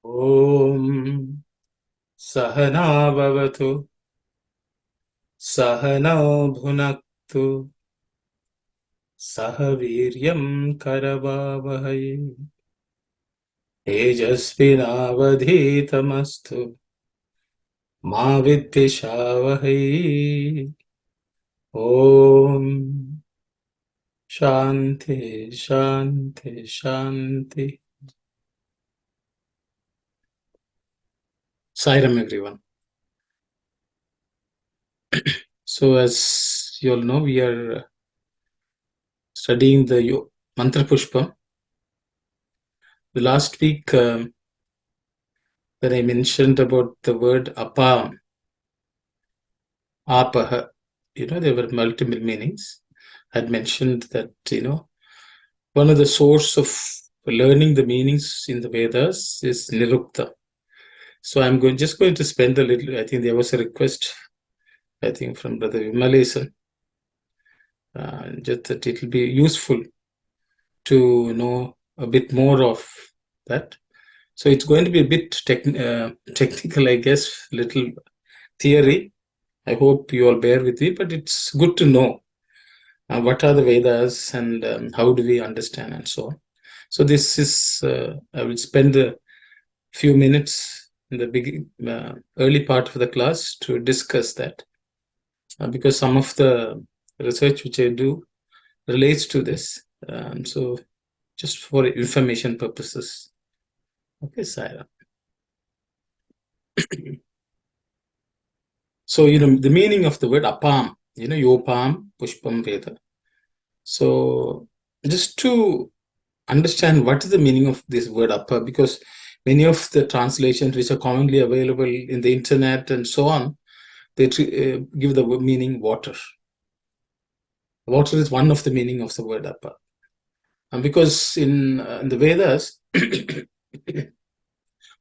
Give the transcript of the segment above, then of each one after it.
Om Sahana Bhavatu Sahana Bhunaktu Sahaviryam Karavavahai Tejasvinavadhitamastu Ma Vidvishavahai. Om Shanti Shanti Shanti. Sairam everyone. So as you all know, we are studying the Mantra Pushpam. The last week when I mentioned about the word apam, apaha, there were multiple meanings. I had mentioned that, one of the source of learning the meanings in the Vedas is nirukta. So I'm just going to spend a little, I think there was a request, I think from Brother Vimalesan, just that it will be useful to know a bit more of that. So it's going to be a bit technical, I guess, little theory. I hope you all bear with me, but it's good to know what are the Vedas and how do we understand and so on. So this is, I will spend a few minutes in the early part of the class to discuss that because some of the research which I do relates to this. So just for information purposes. Okay, Saira. So, the meaning of the word apam, yopam, pushpam, veda. So just to understand what is the meaning of this word apa, because many of the translations which are commonly available in the internet and so on, they give the meaning water. Water is one of the meaning of the word apa. And because in the Vedas,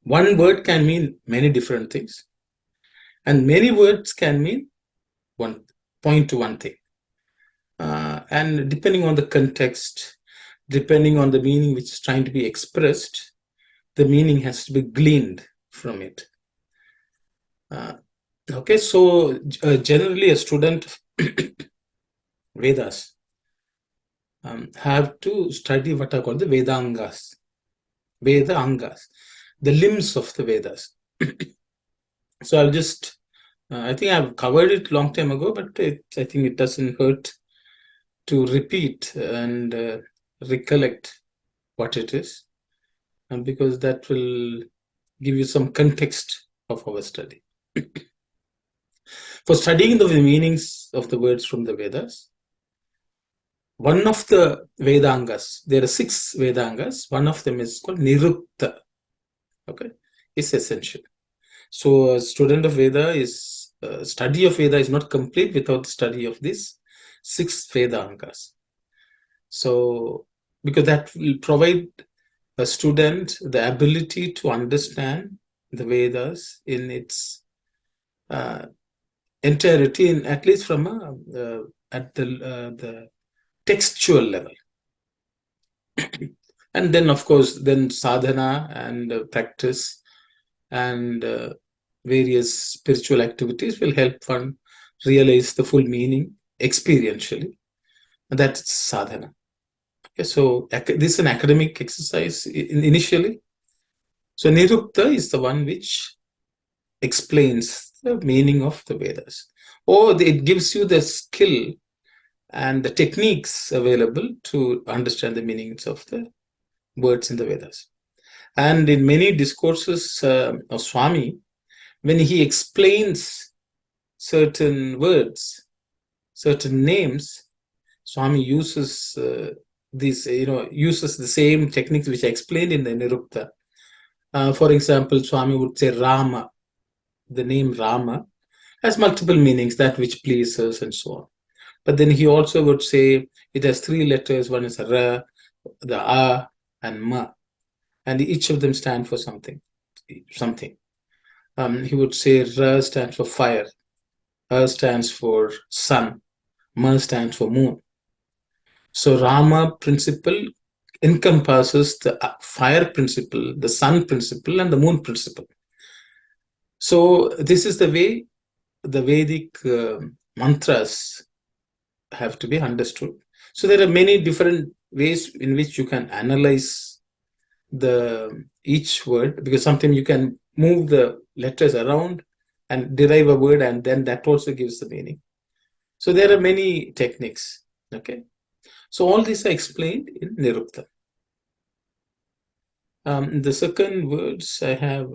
one word can mean many different things. And many words can mean point to one thing. And depending on the context, depending on the meaning which is trying to be expressed, the meaning has to be gleaned from it. Okay, so generally a student of Vedas have to study what are called the Vedangas, the limbs of the Vedas. So I'll just, I think I've covered it long time ago, but I think it doesn't hurt to repeat and recollect what it is, because that will give you some context of our study. For studying the meanings of the words from the Vedas, one of the Vedangas, there are 6 Vedangas, one of them is called Nirukta. Okay, it's essential. So a student of Veda is, study of Veda is not complete without study of these 6 Vedangas. So, because that will provide a student the ability to understand the Vedas in its entirety, at least from at the textual level. And then, of course, then sadhana and practice and various spiritual activities will help one realize the full meaning experientially. And that's sadhana. Okay, so this is an academic exercise initially. So Nirukta is the one which explains the meaning of the Vedas, or it gives you the skill and the techniques available to understand the meanings of the words in the Vedas. And in many discourses of Swami, when he explains certain words, certain names, Swami uses uses the same techniques which I explained in the Nirukta. For example, Swami would say Rama. The name Rama has multiple meanings, that which pleases and so on. But then he also would say it has 3 letters. One is Ra, the A, and Ma. And each of them stand for something. He would say Ra stands for fire, A stands for sun, Ma stands for moon. So Rama principle encompasses the fire principle, the sun principle, and the moon principle. So this is the way the Vedic mantras have to be understood. So there are many different ways in which you can analyze each word, because sometimes you can move the letters around and derive a word, and then that also gives the meaning. So there are many techniques. Okay, so all these are explained in Nirukta. The second words I have.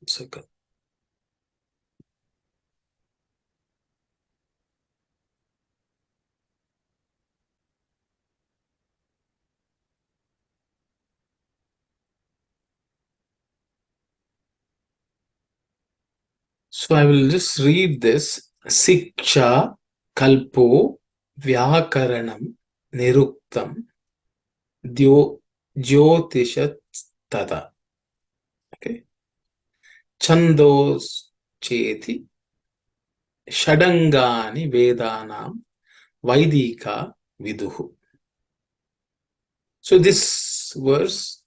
Second. So I will just read this. Siksha kalpo vyakaranam niruktam jyotishat tada. Okay. Chandos cheti Shadangani Vedanam Vaidika Viduhu. So this verse,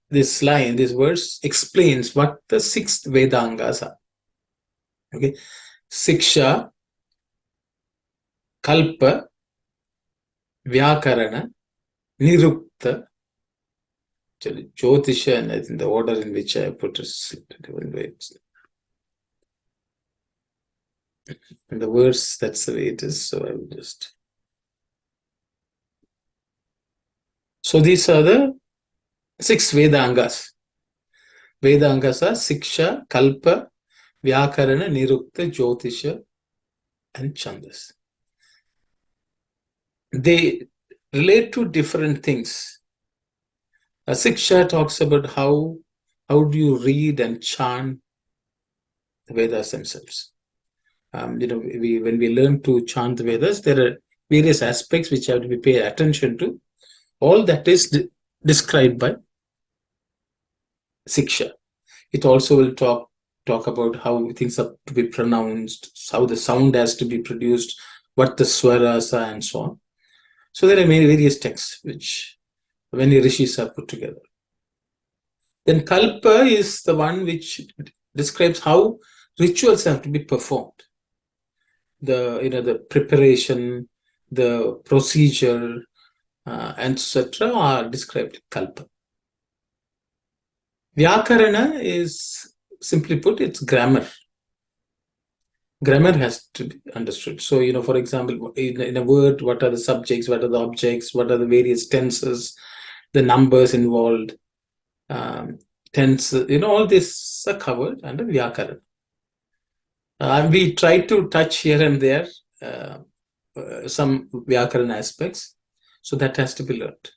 this verse explains what the 6 Vedangas are. Okay, Siksha, Kalpa, Vyakarana, Nirukta, Jyotisha, and I think the order in which I put it. And the verse, that's the way it is. So I will just. So these are the 6 Vedangas. Vedangas are Siksha, Kalpa, Vyakarana, Nirukta, Jyotisha, and Chandas. They relate to different things. Siksha talks about how do you read and chant the Vedas themselves. When we learn to chant the Vedas, there are various aspects which have to be paid attention to. All that is described by Siksha. It also will talk about how things are to be pronounced, how the sound has to be produced, what the swaras are, and so on. So there are many various texts which many rishis are put together. Then Kalpa is the one which describes how rituals have to be performed. The preparation, the procedure, etc. are described in Kalpa. Vyakarana is, simply put, it's grammar. Grammar has to be understood. So, for example, in a word, what are the subjects, what are the objects, what are the various tenses, the numbers involved, tenses, all this are covered under Vyakarana. We try to touch here and there some Vyakarana aspects, so that has to be learned.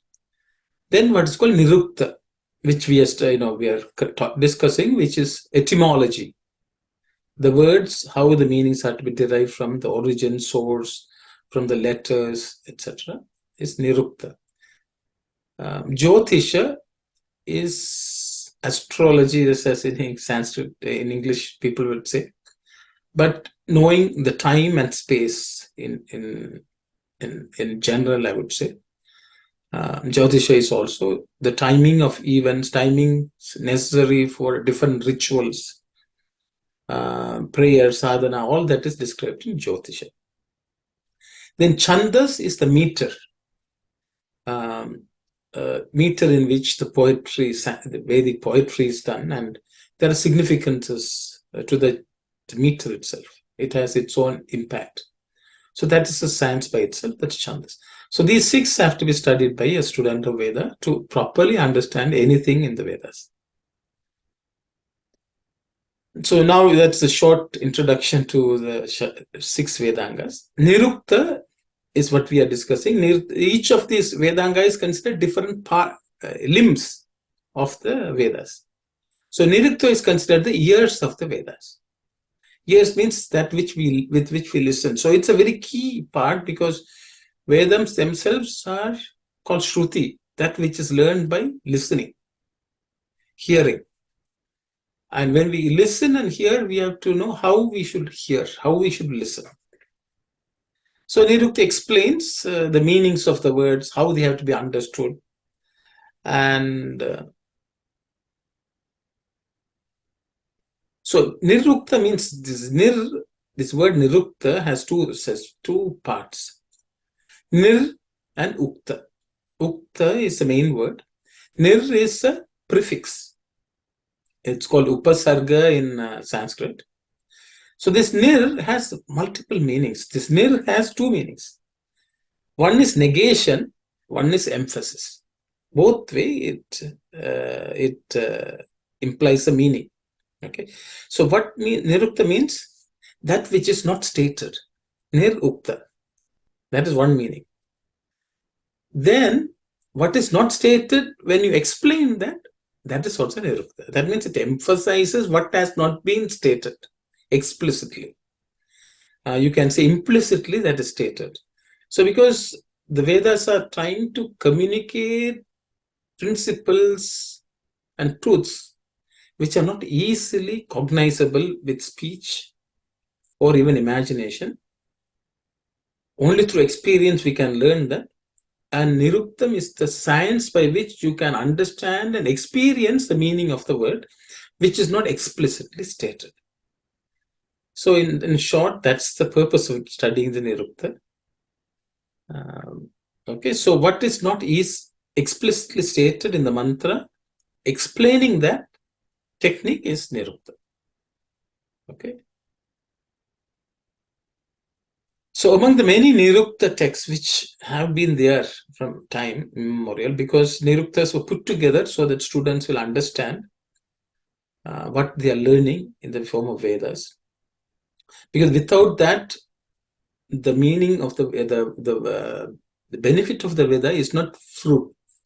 Then what is called Nirukta, which we are discussing, which is etymology. The words, how the meanings are to be derived from the origin, source, from the letters, etc., is Nirukta. Jyotisha is astrology, as in Sanskrit, in English people would say, but knowing the time and space in general, I would say. Jyotisha is also the timing of events, timing necessary for different rituals, prayer, sadhana, all that is described in Jyotisha. Then Chandas is the meter. Meter in which the Vedic poetry is done, and there are significances to the meter itself. It has its own impact. So that is a science by itself, that's Chandas. So these 6 have to be studied by a student of Veda to properly understand anything in the Vedas. So now that's a short introduction to the 6 Vedangas. Nirukta is what we are discussing. Each of these Vedanga is considered different limbs of the Vedas. So Nirukta is considered the ears of the Vedas. Ears means that with which we listen. So it's a very key part, because Vedams themselves are called Shruti, that which is learned by listening, hearing. And when we listen and hear, we have to know how we should hear, how we should listen. So Nirukta explains the meanings of the words, how they have to be understood. And so Nirukta means this word Nirukta has two parts. Nir and Ukta. Ukta is the main word. Nir is a prefix. It's called Upasarga in Sanskrit. So this Nir has multiple meanings. This Nir has two meanings. One is negation, one is emphasis. Both way it implies a meaning. Okay. So what Nirukta means? That which is not stated. Nir Ukta. That is one meaning. Then what is not stated, when you explain that, that is also Nirukta. That means it emphasizes what has not been stated explicitly. You can say implicitly that is stated. So because the Vedas are trying to communicate principles and truths which are not easily cognizable with speech or even imagination. Only through experience we can learn that. And Niruktam is the science by which you can understand and experience the meaning of the word, which is not explicitly stated. So in short, that's the purpose of studying the Nirukta. Okay, so what is not explicitly stated in the mantra, explaining that technique is Nirukta. Okay. So among the many Nirukta texts which have been there from time immemorial, because Niruktas were put together so that students will understand what they are learning in the form of Vedas. Because without that, the meaning of the benefit of the Veda is not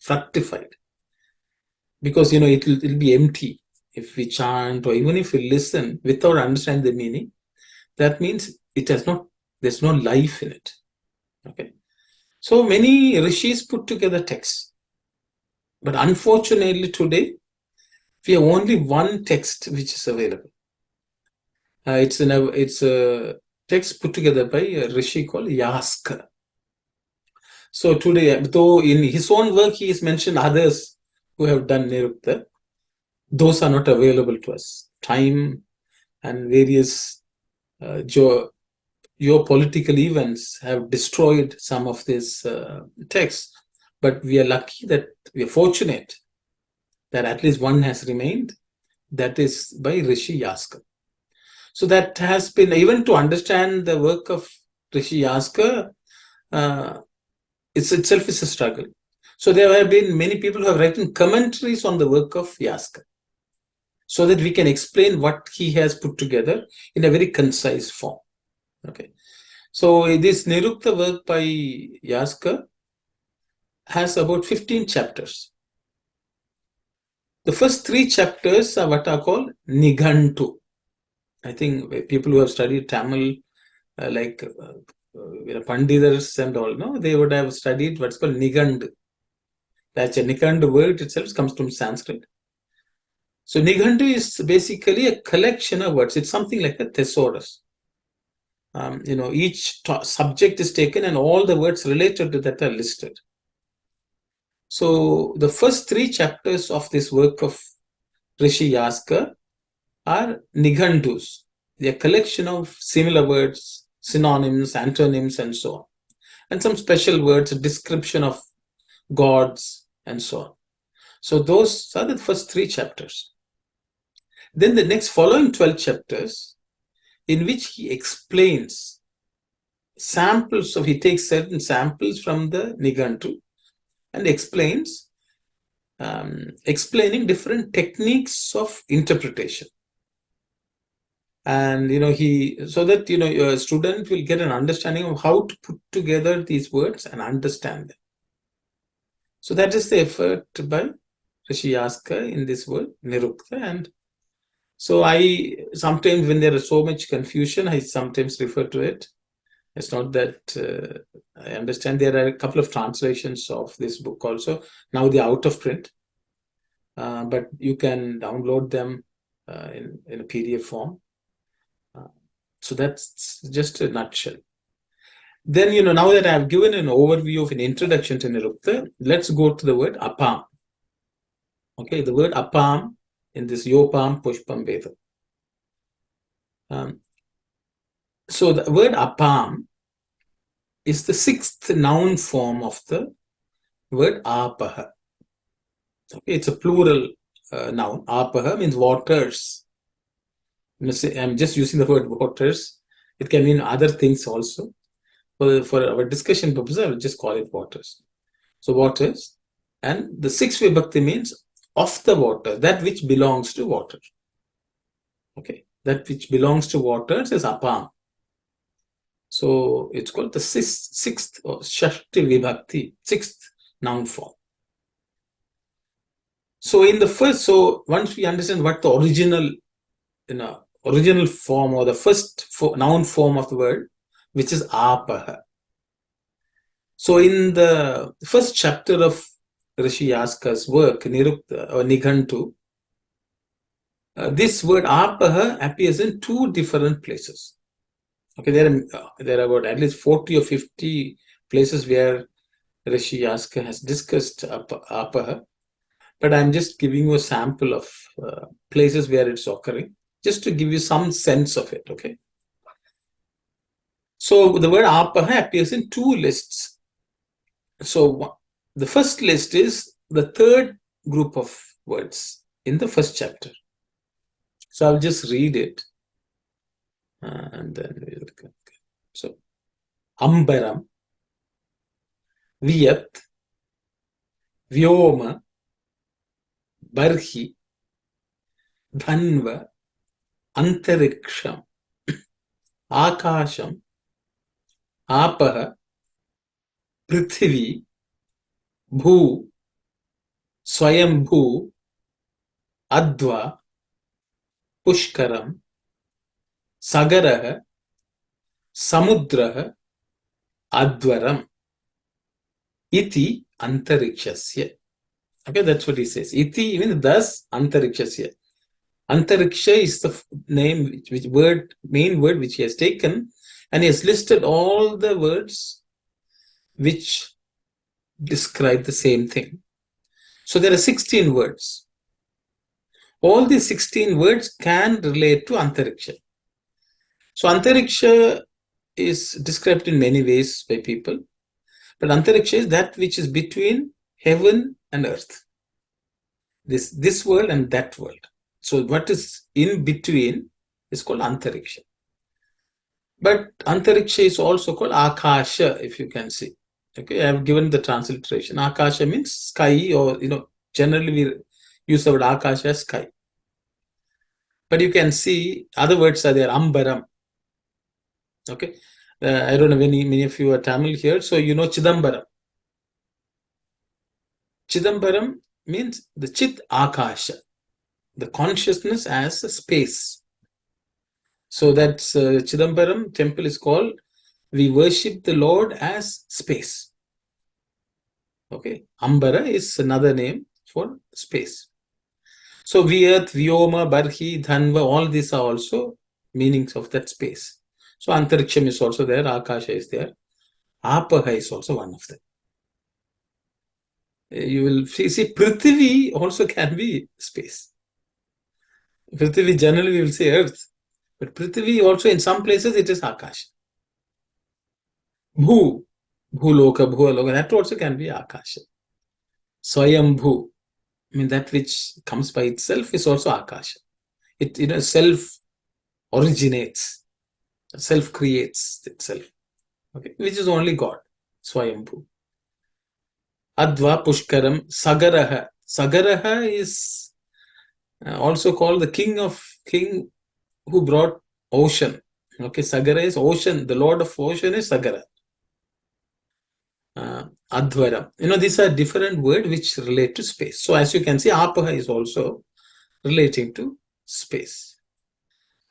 fructified. Because it'll be empty if we chant or even if we listen without understanding the meaning. That means there's no life in it. Okay. So many rishis put together texts. But unfortunately today, we have only one text which is available. It's a text put together by a rishi called Yaska. So today, though in his own work he has mentioned others who have done Nirukta, those are not available to us. Time and various geopolitical events have destroyed some of these texts, but we are lucky that we are fortunate that at least one has remained, that is by Rishi Yaska. So that has been, even to understand the work of Rishi Yaska, itself is a struggle. So there have been many people who have written commentaries on the work of Yaska, so that we can explain what he has put together in a very concise form. Okay. So this Nirukta work by Yaska has about 15 chapters. The first 3 chapters are what are called Nighantu. I think people who have studied Tamil, Panditars and all, no, they would have studied what's called Nighandu. That's a Nighandu word itself comes from Sanskrit. So Nighandu is basically a collection of words. It's something like a thesaurus. Each subject is taken and all the words related to that are listed. So the first 3 chapters of this work of Rishi Yaska are Nighandus. They are a collection of similar words, synonyms, antonyms, and so on. And some special words, a description of gods, and so on. So those are the first 3 chapters. Then the next following 12 chapters, in which he explains samples of, he takes certain samples from the Nighantu and explains, explaining different techniques of interpretation. And, so that, a student will get an understanding of how to put together these words and understand them. So that is the effort by Rishi Yaska in this word, Nirukta. And so I sometimes, when there is so much confusion, I sometimes refer to it. It's not that I understand there are a couple of translations of this book also. Now they are out of print, but you can download them in a PDF form. So that's just a nutshell. Then, now that I've given an overview of an introduction to Nirukta, let's go to the word apam. Okay, the word apam in this Yopam Pushpam Veda. So the word apam is the sixth noun form of the word apaha. Okay, it's a plural noun. Apaha means waters. I'm just using the word waters. It can mean other things also. For our discussion purposes, I will just call it waters. So waters. And the sixth vibhakti means of the water, that which belongs to water. Okay, that which belongs to waters is apam. So it's called the sixth or shashti vibhakti, sixth noun form. So in the first, so once we understand what the original form or the first noun form of the word, which is apaha. So in the first chapter of Rishi Yaska's work, Nirukta or Nighantu, this word apaha appears in two different places. Okay, there are about at least 40 or 50 places where Rishi Yaska has discussed apaha, but I'm just giving you a sample of places where it's occurring, just to give you some sense of it. Okay. So the word apaha appears in two lists. So the first list is the third group of words in the first chapter. So I'll just read it. And then we'll go. So Ambaram, Viyat, Vyoma, Barhi, Dhanva, Antariksham, Akasham, Apaha, Prithvi, Bhu, Swayambhu, Adva, Pushkaram, Sagaraha, Samudraha, Advaram, Iti Antarikshasya. Okay, that's what he says. Iti means thus Antarikshasya. Antariksha is the name, main word which he has taken, and he has listed all the words which describe the same thing. So there are 16 words. All these 16 words can relate to Antariksha. So Antariksha is described in many ways by people, but Antariksha is that which is between heaven and earth. This world and that world. So what is in between is called Antariksha. But Antariksha is also called Akasha, if you can see. Okay, I have given the transliteration. Akasha means sky, or generally we use the word Akasha, sky. But you can see other words are there. Ambaram. Okay, I don't know many of you are Tamil here, so you know Chidambaram. Chidambaram means the Chit Akasha, the consciousness as a space. So that's Chidambaram temple is called, we worship the Lord as space. Okay, Ambara is another name for space. So Vyat, Vyoma, Barhi, Dhanva, all these are also meanings of that space. So Antariksham is also there, Akasha is there, Apaha is also one of them. You will see Prithvi also can be space. Prithvi generally we will say earth, but Prithvi also in some places it is Akasha. Bhu, Bhuloka, Bhualoka, that also can be Akasha. Swayambhu, I mean that which comes by itself is also Akasha. It self originates, self creates itself. Okay, which is only God, Swayambhu. Adva, Pushkaram, Sagaraha. Sagaraha is also called the king who brought ocean. Okay, Sagara is ocean. The Lord of ocean is Sagara. Advaram. These are different words which relate to space. So as you can see, Apaha is also relating to space.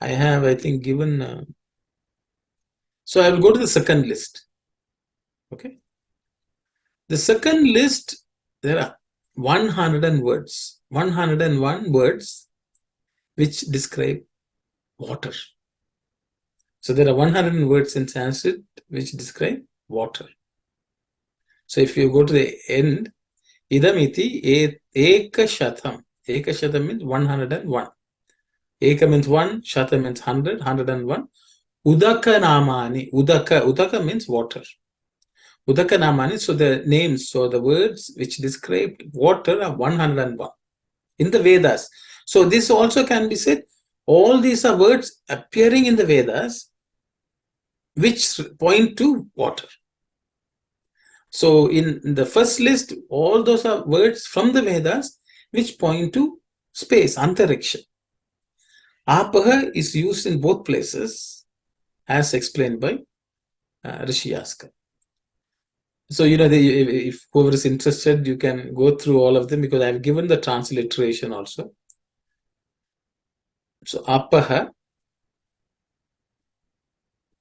I think, given. So I will go to the second list. Okay. The second list, there are 101 words which describe water. So there are 100 words in Sanskrit which describe water. So if you go to the end, idamiti ekashatam. Ekashatam means 101. Eka means 1, shata means 100, 101. Udaka namani. Udaka means water. Udaka namani, so the names, so the words which describe water are 101 in the Vedas. So this also can be said, all these are words appearing in the Vedas which point to water. So in the first list, all those are words from the Vedas which point to space, antariksha. Apaha is used in both places as explained by Rishi Yaska. So, if whoever is interested, you can go through all of them because I've given the transliteration also. So, apaha,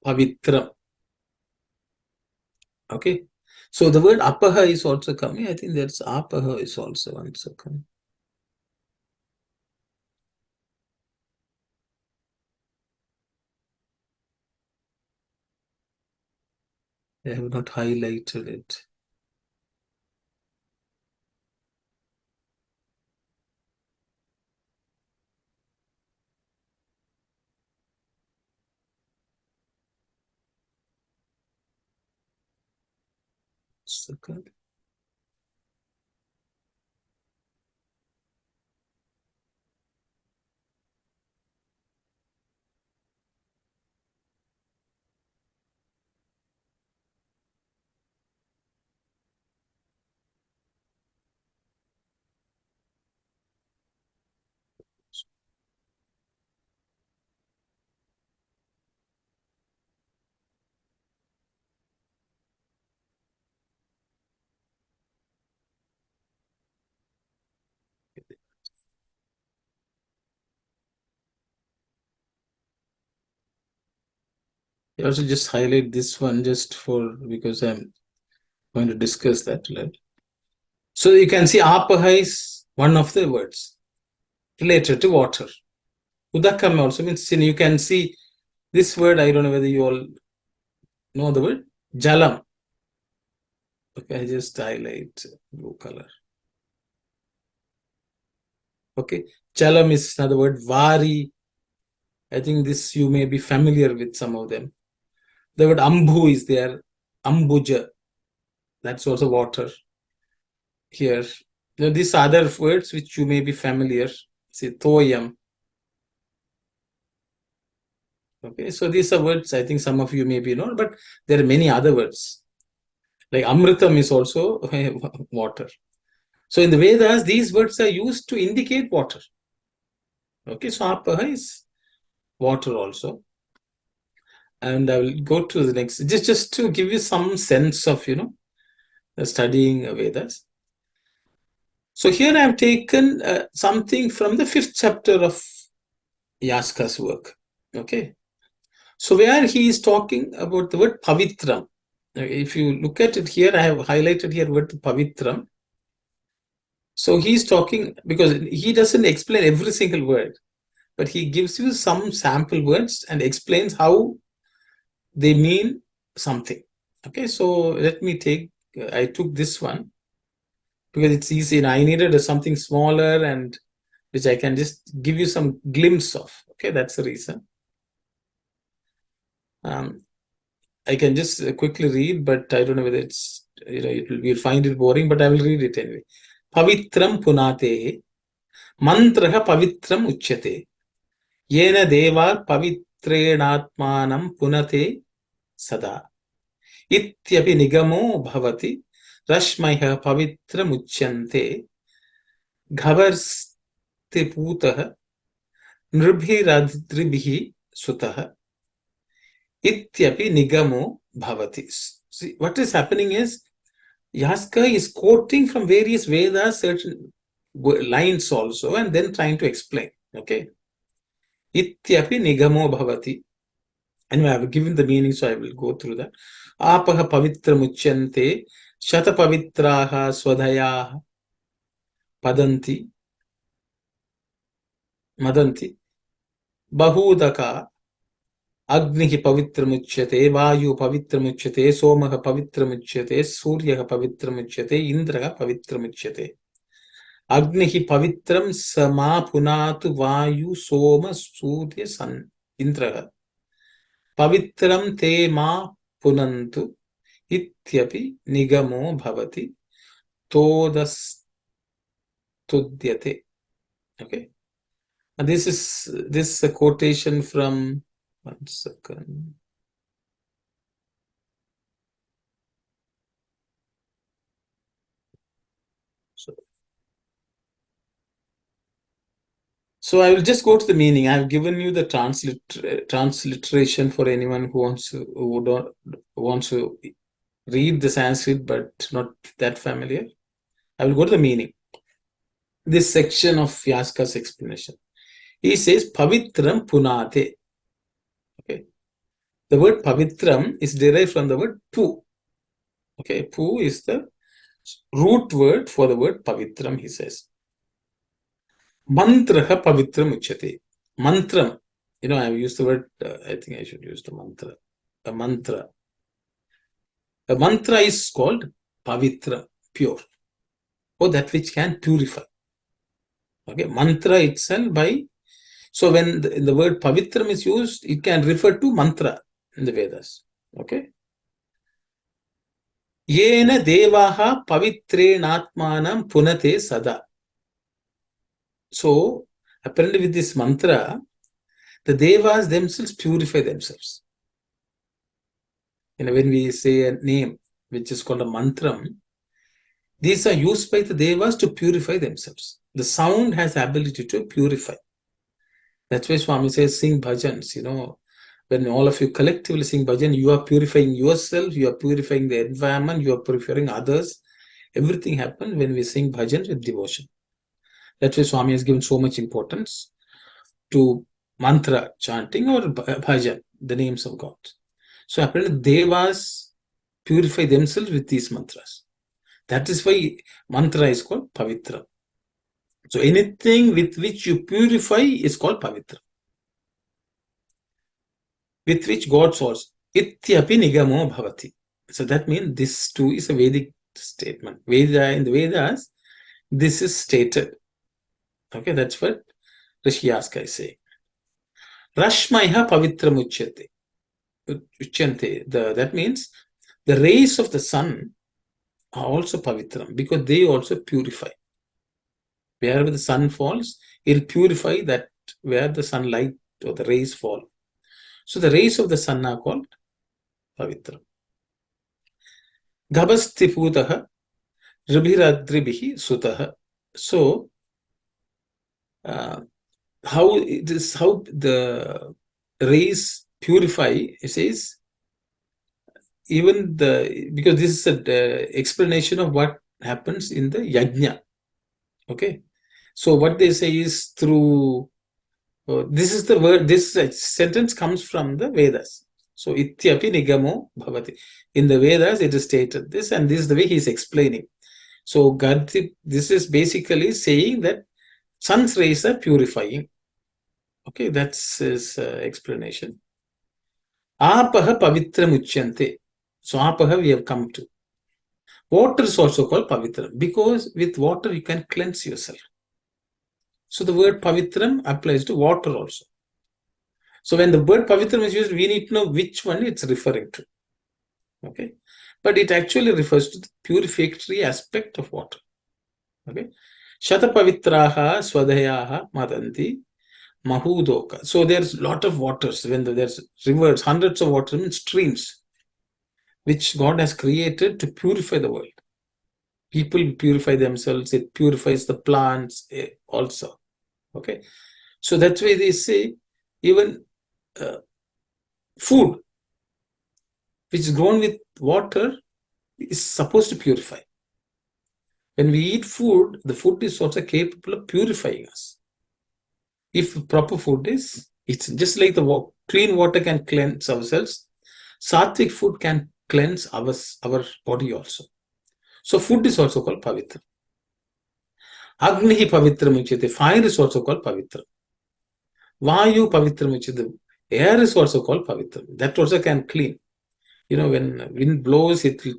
pavitram. Okay. So, the word apaha is also coming. I think that's apaha is also one second. I have not highlighted it. Second. I also just highlight this one just for because I'm going to discuss that. Right? So you can see apaha is one of the words related to water. Udakam also means you can see this word. I don't know whether you all know the word jalam. Okay, I just highlight blue color. Okay, jalam is another word. Vari. I think this you may be familiar with some of them. The word ambhu is there. Ambuja. That's also water. Here, these other words which you may be familiar. Say toyam. Okay, so these are words I think some of you may be known, but there are many other words. Like amritam is also water. So in the Vedas, these words are used to indicate water. Okay, so apaha is water also. And I will go to the next, just to give you some sense of, studying Vedas. So here I have taken something from the 5th chapter of Yaska's work. Okay. So where he is talking about the word pavitram. If you look at it here, I have highlighted here word pavitram. So he's talking, because he doesn't explain every single word, but he gives you some sample words and explains how they mean something. Okay, so let me I took this one because it's easy and I needed something smaller and which I can just give you some glimpse of. Okay, that's the reason. I can just quickly read, but I don't know whether it's, you'll find it boring, but I will read it anyway. Pavitram punate, mantraha pavitram uchyate, yena deva pavitrenatmanam punate sada, ityapi nigamo bhavati, rashmaiha pavitram uchyante, ghavarste putah, nrbhiradribihi sutah, ityapi nigamo bhavati. See, what is happening is, Yaska is quoting from various Vedas, certain lines also, and then trying to explain. Okay. Ityapi nigamo bhavati. Anyway, I have given the meaning, so I will go through that. Apaha pavitra muchyante, shata pavitraha swadhayaha padanti, madanti, Bahudaka, Agnihi Pavitramuchyate, Vayu Pavitramuchyate, Somaha Pavitramuchyate, Suryaha Pavitramuchyate, Indraha Pavitramuchyate. Agnihi Pavitram Sama Punatu Vayu Soma Surya San Indraha. Pavitram Te Ma Punantu Ityapi Nigamo Bhavati Todastudyate. Okay. And this is a quotation from 1 second. So I will just go to the meaning. I have given you the transliteration for anyone who wants to read the Sanskrit but not that familiar. I will go to the meaning. This section of Vyaska's explanation. He says Pavitram Punate. Okay. The word Pavitram is derived from the word Pu. Okay. Pu is the root word for the word Pavitram, he says. Mantraha Pavitram Uchyate. Mantram. You know, I have used the word, I think I should use the mantra. A mantra. A mantra is called Pavitra, pure, or that which can purify. Okay. Mantra itself so when the word Pavitram is used, it can refer to mantra in the Vedas. Okay. Yena devaha pavitrenatmanam punate sada. So, apparently with this mantra, the devas themselves purify themselves. You know, when we say a name, which is called a mantram, these are used by the devas to purify themselves. The sound has the ability to purify. That's why Swami says, sing bhajans. You know, when all of you collectively sing bhajan, you are purifying yourself, you are purifying the environment, you are purifying others. Everything happens when we sing bhajan with devotion. That's why Swami has given so much importance to mantra chanting or bhajan, the names of God. So apparently devas purify themselves with these mantras. That is why mantra is called pavitra. So anything with which you purify is called pavitra. With which God source. Ityapi nigamo bhavati. So that means this too is a Vedic statement. In the Vedas, this is stated. Okay, that's what Rishyaska is saying. Rashmaiha pavitram uchyante. That means the rays of the sun are also pavitram because they also purify. Wherever the sun falls, it will purify that where the sunlight or the rays fall. So the rays of the sun are called pavitram. Gabasti putaha ribhiradribihi sutaha. So how the rays purify, it says, even because this is an explanation of what happens in the yajna. Okay, so what they say is through this is the word, this sentence comes from the Vedas. So ityapi nigamo bhavati. In the Vedas it is stated this, and this is the way he is explaining. So this is basically saying that sun's rays are purifying. Okay, that's his explanation. Apaha pavitram uchyante. So apaha we have come to. Water is also called pavitram because with water you can cleanse yourself. So the word pavitram applies to water also. So when the word pavitram is used, we need to know which one it's referring to. Okay, but it actually refers to the purificatory aspect of water. Okay, shata pavitraha swadhayaha madanti mahudoka. So there's a lot of waters. When there's rivers, hundreds of waters, means streams, which God has created to purify the world. People purify themselves, it purifies the plants also. Okay, so that's why they say even food which is grown with water is supposed to purify. When we eat food, the food is also capable of purifying us. If proper food is, it's just like the clean water can cleanse ourselves, sattvic food can cleanse our body also. So food is also called pavitra. Agnihi pavitra muchyate. Fire is also called pavitra. Vayu pavitram, which is the air, is also called pavitram. That also can clean. When wind blows, it will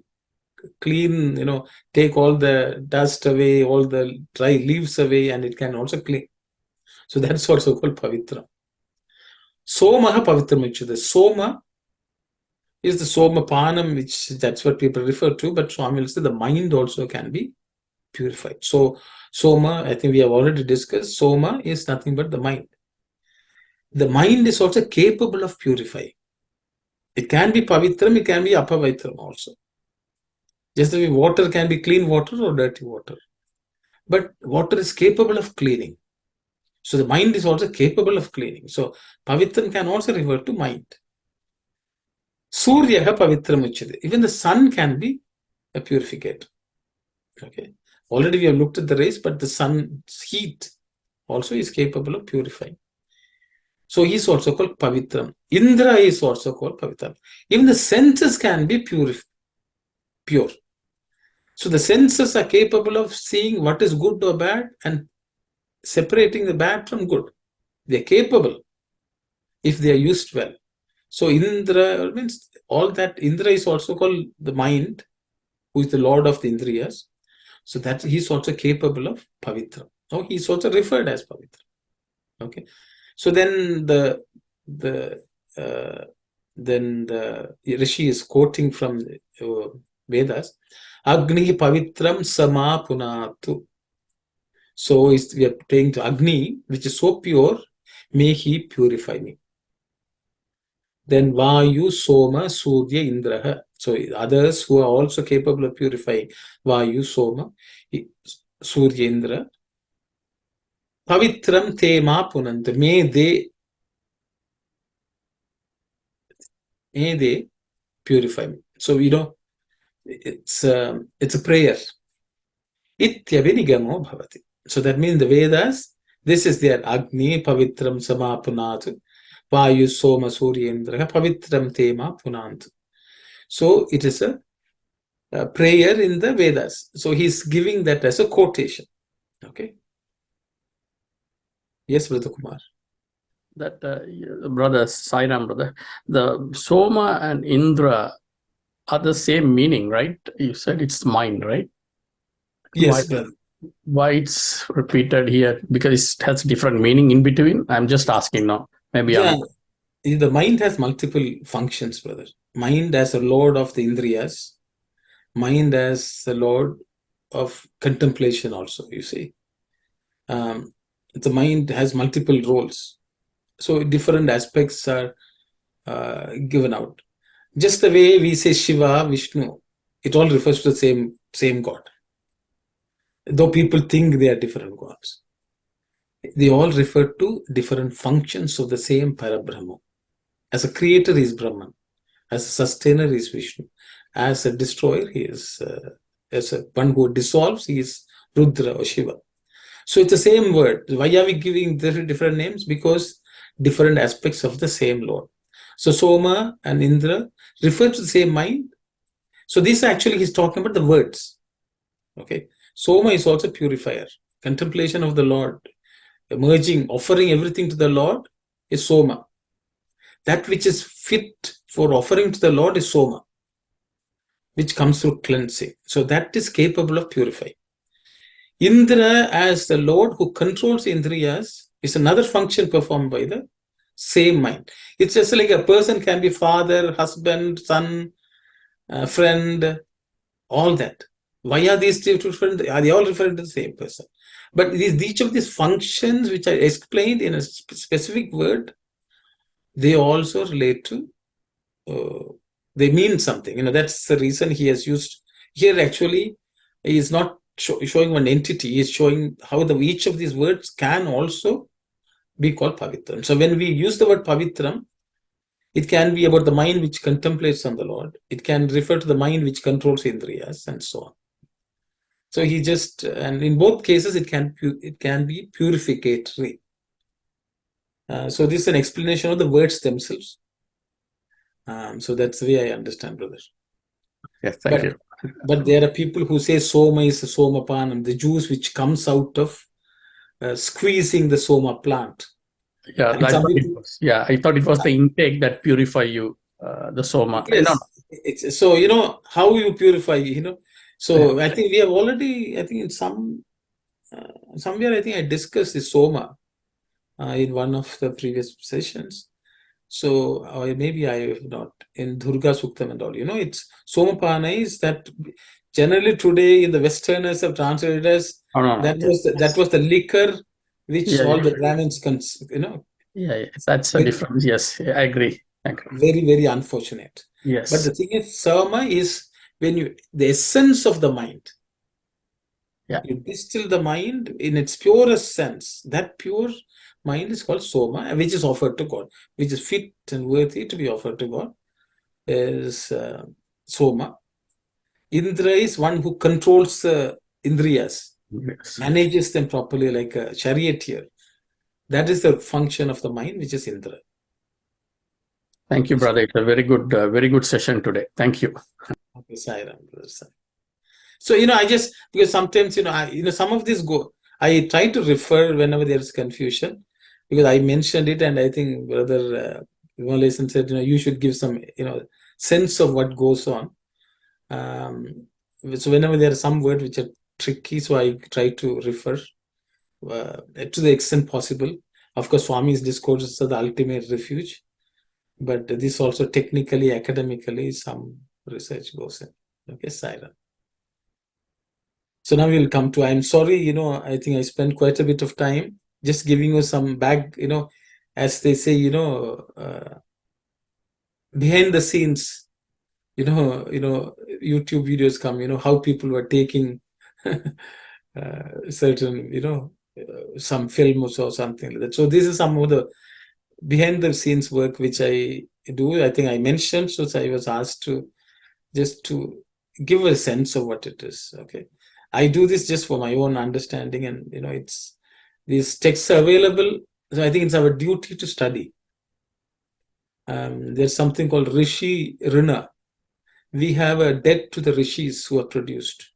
clean, take all the dust away, all the dry leaves away, and it can also clean. So that's also called pavitra. Somaha pavitram uchyate. Soma is the soma panam, which that's what people refer to, but Swami will say the mind also can be purified. So soma, I think we have already discussed, soma is nothing but the mind. The mind is also capable of purifying. It can be pavitram, it can be apavitram also. Just the way water can be clean water or dirty water. But water is capable of cleaning. So the mind is also capable of cleaning. So pavitram can also refer to mind. Suryaha pavitram uchyate. Even the sun can be a purificator. Okay. Already we have looked at the rays, but the sun's heat also is capable of purifying. So he is also called pavitram. Indra is also called pavitram. Even the senses can be pure. So the senses are capable of seeing what is good or bad and separating the bad from good. They are capable if they are used well. So Indra means all that. Indra is also called the mind, who is the lord of the Indriyas. So that he is also capable of pavitra. Now he is also referred as pavitra. Okay. So then the Rishi is quoting from the Vedas. Agni pavitram sama punatu. So we are praying to Agni, which is so pure, may he purify me. Then Vayu, Soma, Surya, Indraha. So others who are also capable of purifying, Vayu, Soma, Surya, Indra. Pavitram te ma punant. May they purify me. So it's a prayer. Ityavinigamo bhavati. So that means the Vedas, this is their Agni, Pavitram Samapunat, Vayu, Soma, Surya, Indra, Pavitram Tema Punant. So it is a prayer in the Vedas. So he's giving that as a quotation. Okay. Yes, Brother Kumar. That brother, Sairam brother, the Soma and Indra are the same meaning, right? You said it's mind, right? Yes, brother. Why it's repeated here? Because it has different meaning in between. I'm just asking now. Maybe the mind has multiple functions, brother. Mind as a lord of the Indriyas, mind as the lord of contemplation also, you see. The mind has multiple roles. So different aspects are given out. Just the way we say Shiva, Vishnu, it all refers to the same God. Though people think they are different gods, they all refer to different functions of the same Parabrahma. As a creator, he is Brahman. As a sustainer, he is Vishnu. As a destroyer, he is, as a one who dissolves, he is Rudra or Shiva. So it's the same word. Why are we giving different names? Because different aspects of the same Lord. So Soma and Indra refer to the same mind. So this actually he's talking about the words. Okay. Soma is also purifier. Contemplation of the Lord, emerging, offering everything to the Lord is Soma. That which is fit for offering to the Lord is Soma, which comes through cleansing. So that is capable of purifying. Indra, as the Lord who controls Indriyas, is another function performed by the same mind. It's just like a person can be father, husband, son, friend, all that. Why are these two different? Are they all referring to the same person? But each of these functions, which I explained in a specific word, they also relate to, they mean something. That's the reason he has used here. Actually, he is not showing one entity. He is showing how each of these words can also be called pavitram. So when we use the word pavitram, it can be about the mind which contemplates on the Lord. It can refer to the mind which controls indriyas and so on. So and in both cases, it can be purificatory. So this is an explanation of the words themselves. So that's the way I understand, brother. Yes, thank you. But there are people who say Soma is the Somapanam, the juice which comes out of squeezing the Soma plant. Yeah, And I some thought it people, was. Yeah, I thought it was the intake that purify you, the soma. No, yes, it's so how you purify. no. So I think we have already, I think in somewhere I think I discussed the soma in one of the previous sessions. So, or maybe I have not in Durga Suktam and all. It's Somapana is that generally today in the Westerners have translated as No, no, no. Yes, that yes. was the liquor which Yeah, all yeah, the Brahmins yeah, yeah. That's a very difference. Yes, yeah, I agree. I agree. very very unfortunate. But Yes. the thing is, Sama is when the essence of the mind. Yeah. You distill the mind in its purest sense. That pure mind is called Soma, which is offered to God, which is fit and worthy to be offered to God, is Soma. Indra is one who controls the Indriyas, Yes. manages them properly like a charioteer. That is the function of the mind, which is Indra. Thank you, So, brother. It's a very good session today. Thank you. okay, Sai Ram, brother, Sai. So, I just, because sometimes, some of this I try to refer whenever there is confusion, because I mentioned it, and I think Brother Vimalasan said, you should give some, sense of what goes on. So whenever there are some words which are tricky, so I try to refer to the extent possible. Of course, Swami's discourses are the ultimate refuge, but this also technically, academically, some research goes in. Okay, Saira. So now we'll come to, I'm sorry, I think I spent quite a bit of time just giving you some as they say, behind the scenes, YouTube videos come, how people were taking certain, some films or something like that. So this is some of the behind the scenes work which I do. I think I mentioned, so I was asked to just to give a sense of what it is. Okay, I do this just for my own understanding, and it's these texts are available. So I think it's our duty to study. There's something called Rishi Rina. We have a debt to the rishis who have produced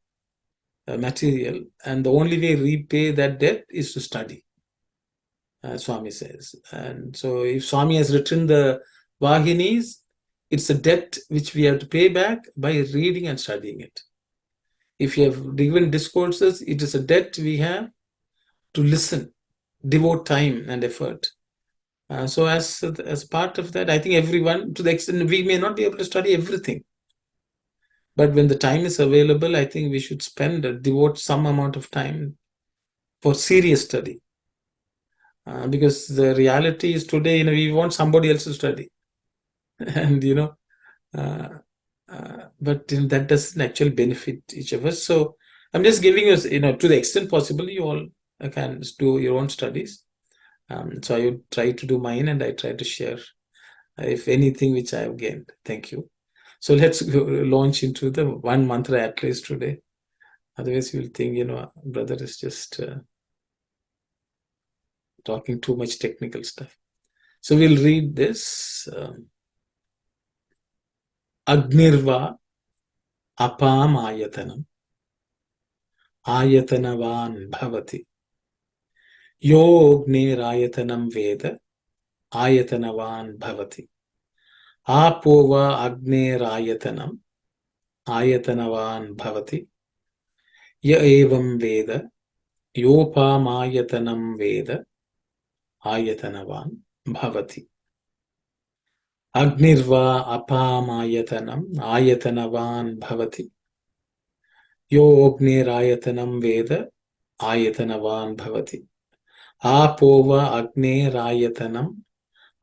material, and the only way repay that debt is to study. Swami says, and so if Swami has written the Vahinis, it's a debt which we have to pay back by reading and studying it. If you have given discourses, it is a debt we have to listen, devote time and effort. So as part of that, I think everyone, to the extent we may not be able to study everything, but when the time is available, I think we should devote some amount of time for serious study. Because the reality is today, we want somebody else to study, and uh, but that doesn't actually benefit each of us. So I'm just giving us, to the extent possible, you all can do your own studies. So I would try to do mine, and I try to share, if anything, which I have gained. Thank you. So let's launch into the one mantra at least today. Otherwise, you'll think, brother is just talking too much technical stuff. So we'll read this. Agnirva apam ayatanam ayatanavan bhavati. Yogneerayatanam veda ayatanavan bhavati. Apova agneerayatanam ayatanavan bhavati. Ya evam veda yopamayatanem veda ayatanavan bhavati. Agnirva apamayatanam ayatanavan bhavati. Yo agneerayatanam veda ayatanavan bhavati. Apova agneerayatanam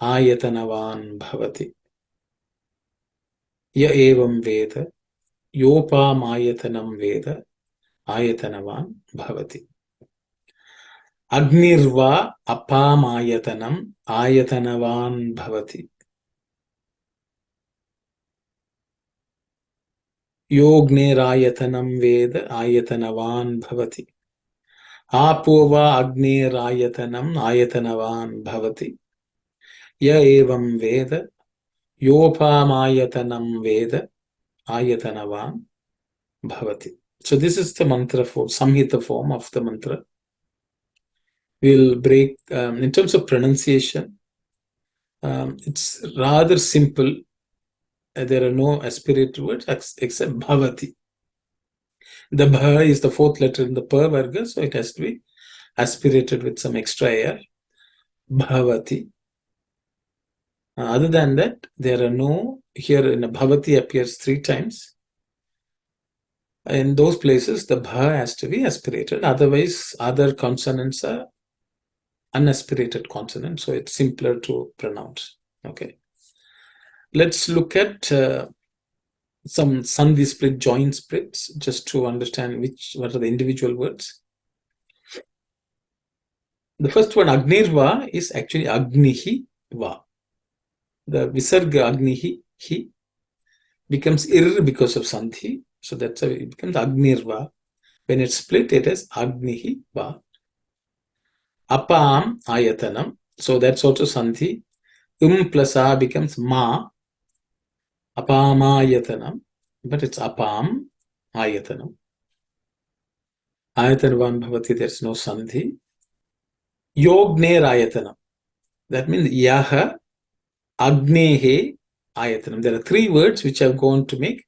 ayatanavan bhavati. Ya evam veda yopamayatanem veda ayatanavan bhavati. Agnirva apamayatanam ayatanavan bhavati. Yogneerayatanam veda ayatanavan bhavati. Apova agneerayatanam ayatanavan bhavati. Ya evam veda yopamayatanam veda ayatanavan bhavati. So this is the mantra form, Samhita form of the mantra. We'll break, in terms of pronunciation, it's rather simple. There are no aspirated words except bhavati. The bha is the fourth letter in the pa varga, so it has to be aspirated with some extra air. Bhavati. Other than that, there are no, here in a bhavati appears 3 times. In those places, the bha has to be aspirated. Otherwise, other consonants are unaspirated consonants, so it's simpler to pronounce. Okay. Let's look at some sandhi split, joint splits, just to understand what are the individual words. The first one, Agnirva, is actually Agnihi Va. The Visarga Agnihi, Hi, becomes Ir because of Sandhi. So that's how it becomes Agnirva. When it's split, it is Agnihi Va. Apam Ayatanam. So that's also Sandhi. Plus A becomes Ma. Apamayatanam. But it's Apam Ayatanam. Ayatanvan Bhavati, there's no Sandhi. Yogne Ayatanam. That means Yaha Agnehe Ayatanam. There are 3 words which are going to make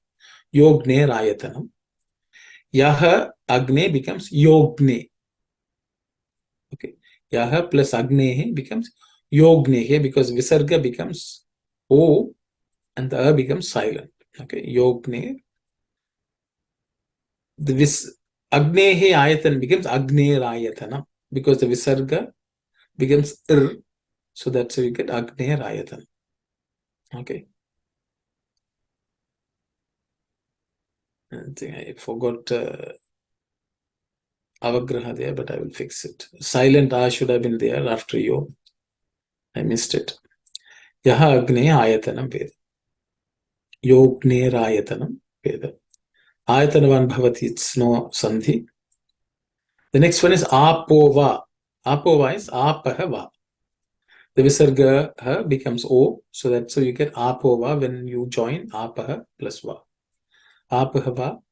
Yogne Ayatanam. Yaha Agne becomes Yogne. Okay. Yaha plus Agnehe becomes Yognehe because Visarga becomes O and the A becomes silent. Okay. Yogne. The Agnehe Ayatan becomes Agne Ayatanam because the Visarga becomes Ir. So that's how you get Agne Ayatanam. Okay. I think I forgot Avagraha there, but I will fix it. Silent A should have been there after Yo. I missed it. Yaha Agne Ayatanam Veda. Yogne Ayatanam Veda. Ayatanavan Bhavati, it's no Sandhi. The next one is Apova. Apova is Apahava. The Visarga ha becomes O, so that's how you get Apova when you join Apaha plus Va. Apahava.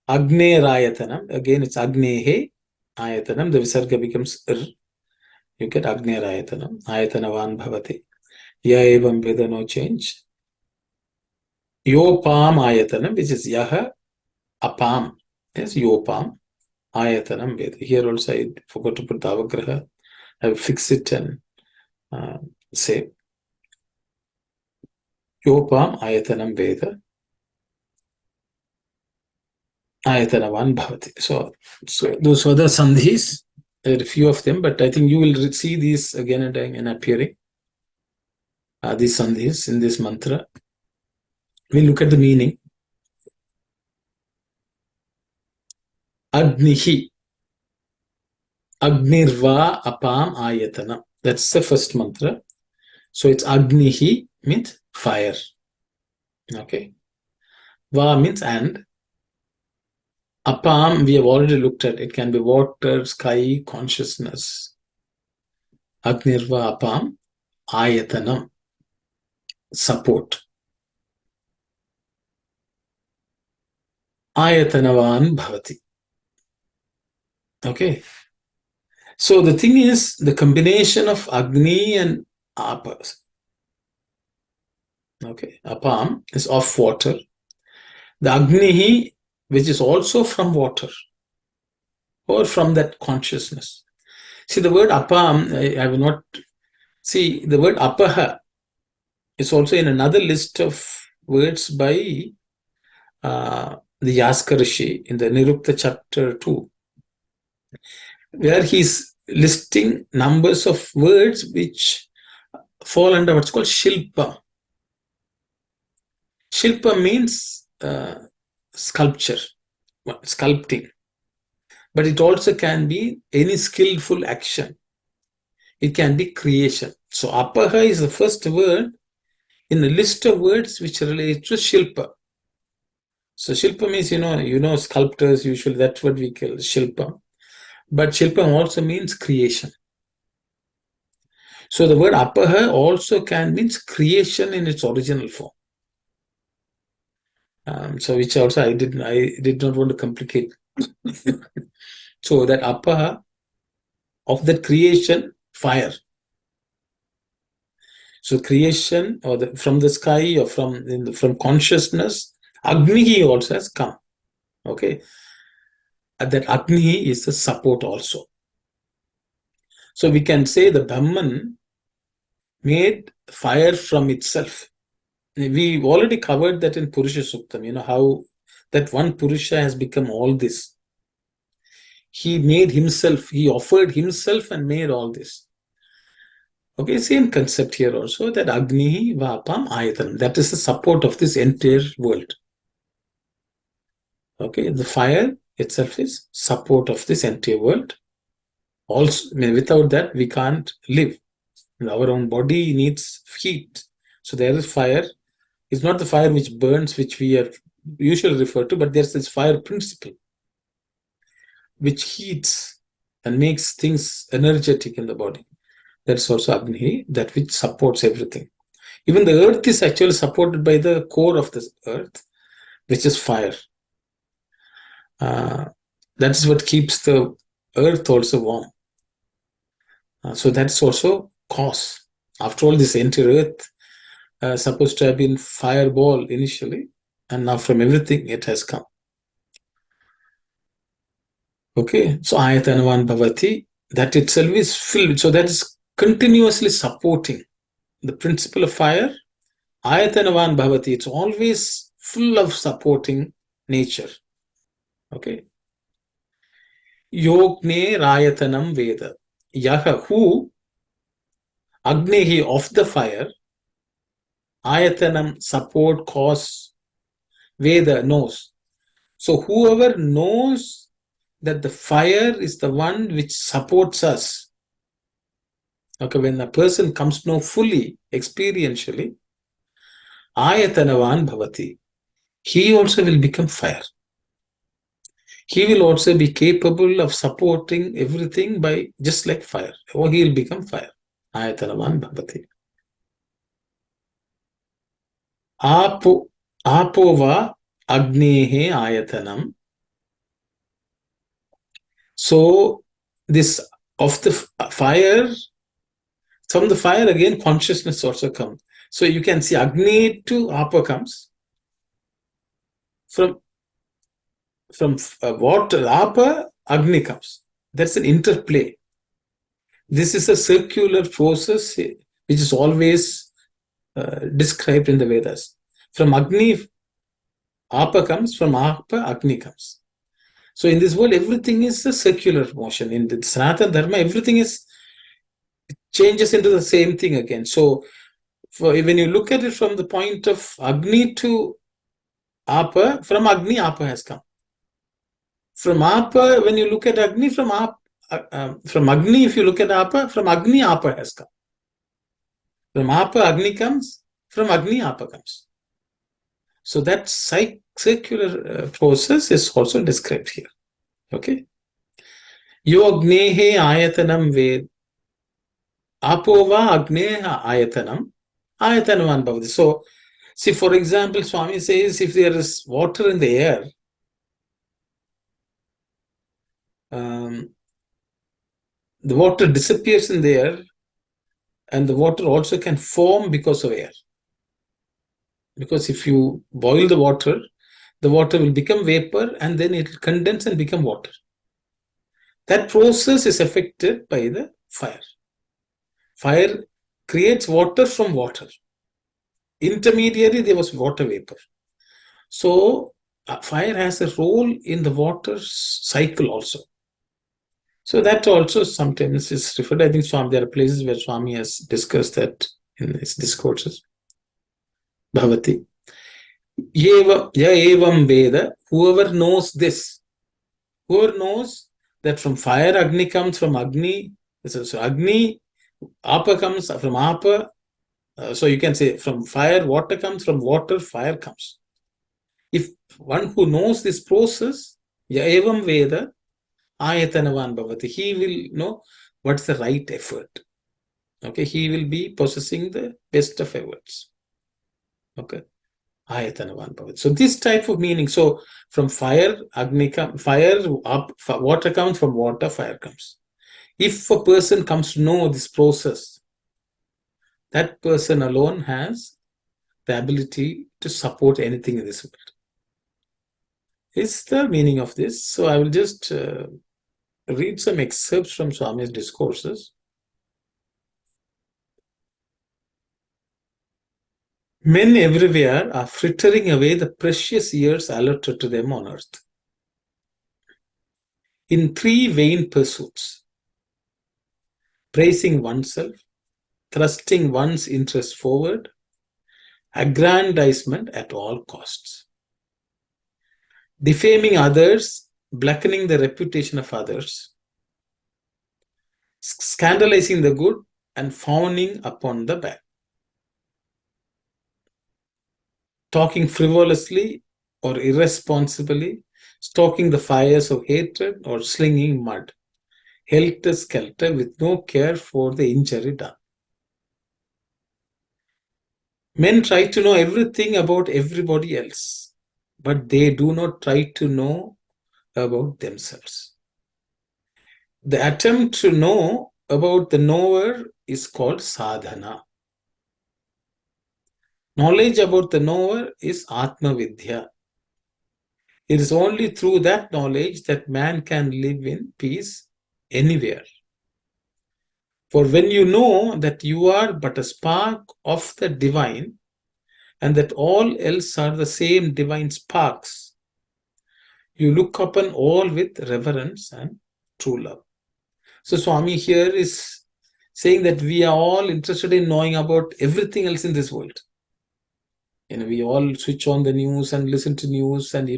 Agne Ayatanam. Again, it's Agnehe Ayatanam. The Visarga becomes Ir. You get Agne Ayatanam. Ayatanavan Bhavati. Ya evam Veda, no change. Yopam Ayatanam, which is Yaha Apam. Yes, Yopam Ayatanam Veda. Here also I forgot to put the Avagraha. I will fix it and say Yopam Ayatanam Veda. Ayatanavan Bhavati. So those were the sandhis. There are a few of them, but I think you will see these again and again appearing. These sandhis in this mantra. We'll look at the meaning. Agnihi. Agnirva Apam Ayatana. That's the first mantra. So it's Agnihi means fire. Okay. Va means and. Apam, we have already looked at. It can be water, sky, consciousness. Agnirva Apam Ayatanam. Support. Ayatanavan Bhavati. Okay. So the thing is, the combination of Agni and Apas. Okay. Apam is of water. The Agnihi, which is also from water or from that consciousness. See, the word Apam, I will not see the word Apaha is also in another list of words by the Yaska Rishi in the Nirukta chapter 2, where he's listing numbers of words which fall under what's called Shilpa. Shilpa means sculpture, sculpting. But it also can be any skillful action. It can be creation. So Apaha is the first word in a list of words which relate to Shilpa. So Shilpa means, you know, sculptors usually, that's what we call Shilpa. But Shilpa also means creation. So the word Apaha also can means creation in its original form. So which also I did not want to complicate. So that Apaha of that creation, fire. So creation, or from the sky, or from consciousness, Agni also has come. Okay, and that Agni is the support also. So we can say the Brahman made fire from itself. We already covered that in Purusha Suktam, how that one Purusha has become all this. He made himself, he offered himself and made all this. Okay, same concept here also, that Agni Vapam Ayatanam. That is the support of this entire world. Okay, the fire itself is support of this entire world. Also, without that, we can't live. Our own body needs heat. So there is fire. It's not the fire which burns, which we are usually refer to, but there's this fire principle which heats and makes things energetic in the body. That's also Agni, that which supports everything. Even the earth is actually supported by the core of the earth, which is fire. That's what keeps the earth also warm. So that's also cause. After all, this entire earth supposed to have been fireball initially, and now from everything it has come. Okay, so Ayatanavan Bhavati, that itself is filled. So that is continuously supporting the principle of fire. Ayatanavan Bhavati, it's always full of supporting nature. Okay. Yogne Rayatanam Veda. Yaha, who Agnehi of the fire, Ayatanam support, cause, Veda knows. So whoever knows that the fire is the one which supports us. Okay, when a person comes to know fully, experientially, Ayatanavan Bhavati, he also will become fire. He will also be capable of supporting everything by just like fire, or he will become fire. Ayatanavan Bhavati. Apova Agnehe Ayatanam. So this of the fire, from the fire again consciousness also comes. So you can see Agni to Apa comes. From water, Apa, Agni comes. That's an interplay. This is a circular process which is always described in the Vedas. From Agni, Apa comes, from Apa, Agni comes. So in this world, everything is a circular motion. In the Sanatana Dharma, everything changes into the same thing again. So when you look at it from the point of Agni to Apa, from Agni, Apa has come. From Apa, when you look at Agni, from Agni, if you look at Apa, from Agni, Apa has come. From Apa, Agni comes. From Agni, Apa comes. So that circular process is also described here. Okay. Yognehe ayatanam ved. Apova agneha ayatanam. Ayatanavan bhavati. So, see, for example, Swami says if there is water in the air, the water disappears in the air, and the water also can form because of air. Because if you boil the water will become vapor, and then it will condense and become water. That process is affected by the fire. Fire creates water from water. Intermediary, there was water vapor. So fire has a role in the water cycle also. So that also sometimes is referred. I think Swami, there are places where Swami has discussed that in his discourses. Bhavati. Ya evam Veda, whoever knows this, whoever knows that from fire Agni comes, from Agni, so Agni, Apa comes, from Apa, so you can say from fire, water comes, from water, fire comes. If one who knows this process, ya evam Veda, Ayatanavan Bhavati, he will know what's the right effort. Okay, he will be possessing the best of efforts. Okay. Ayatanavan Bhavati. So this type of meaning. So from fire, Agni comes, fire, up, water comes, from water, fire comes. If a person comes to know this process, that person alone has the ability to support anything in this world. It's the meaning of this. So I will just read some excerpts from Swami's discourses. Men everywhere are frittering away the precious years allotted to them on earth in three vain pursuits: praising oneself, thrusting one's interest forward, aggrandizement at all costs, defaming others, blackening the reputation of others, scandalizing the good, and frowning upon the bad, talking frivolously or irresponsibly, stoking the fires of hatred or slinging mud, helter-skelter with no care for the injury done. Men try to know everything about everybody else, but they do not try to know about themselves. The attempt to know about the knower is called sadhana. Knowledge about the knower is Atma Vidya. It is only through that knowledge that man can live in peace anywhere. For when you know that you are but a spark of the divine, and that all else are the same divine sparks, you look upon all with reverence and true love. So Swami here is saying that we are all interested in knowing about everything else in this world. We all switch on the news and listen to news and,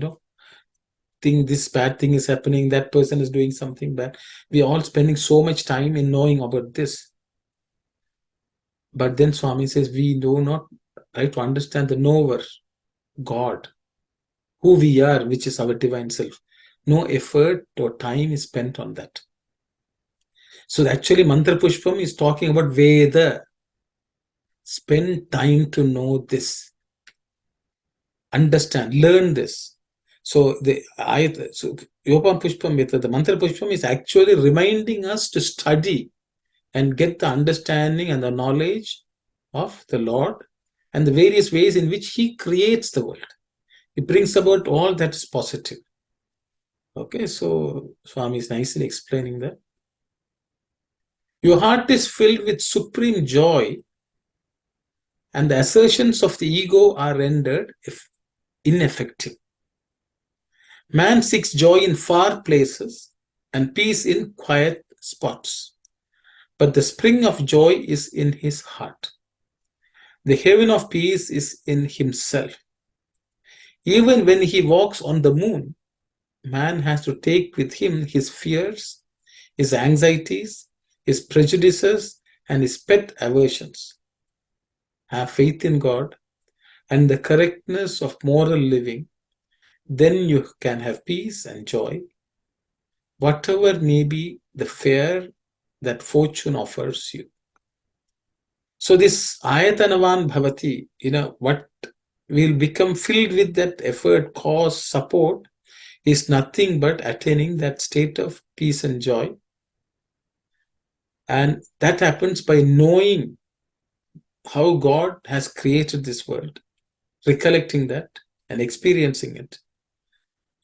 think this bad thing is happening, that person is doing something bad. We are all spending so much time in knowing about this. But then Swami says we do not try to understand the knower, God, who we are, which is our divine self. No effort or time is spent on that. So actually Mantra Pushpam is talking about Veda. Spend time to know this. Understand, learn this. So the Yopam Pushpam, the Mantra Pushpam is actually reminding us to study and get the understanding and the knowledge of the Lord and the various ways in which He creates the world. He brings about all that is positive. Okay, so Swami is nicely explaining that. Your heart is filled with supreme joy, and the assertions of the ego are rendered ineffective. Man seeks joy in far places and peace in quiet spots, but the spring of joy is in his heart. The heaven of peace is in himself. Even when he walks on the moon, man has to take with him his fears, his anxieties, his prejudices, and his pet aversions. Have faith in God and the correctness of moral living, then you can have peace and joy, whatever may be the fare that fortune offers you. So this ayatanavan bhavati, what will become filled with that effort, cause, support, is nothing but attaining that state of peace and joy. And that happens by knowing how God has created this world, recollecting that and experiencing it.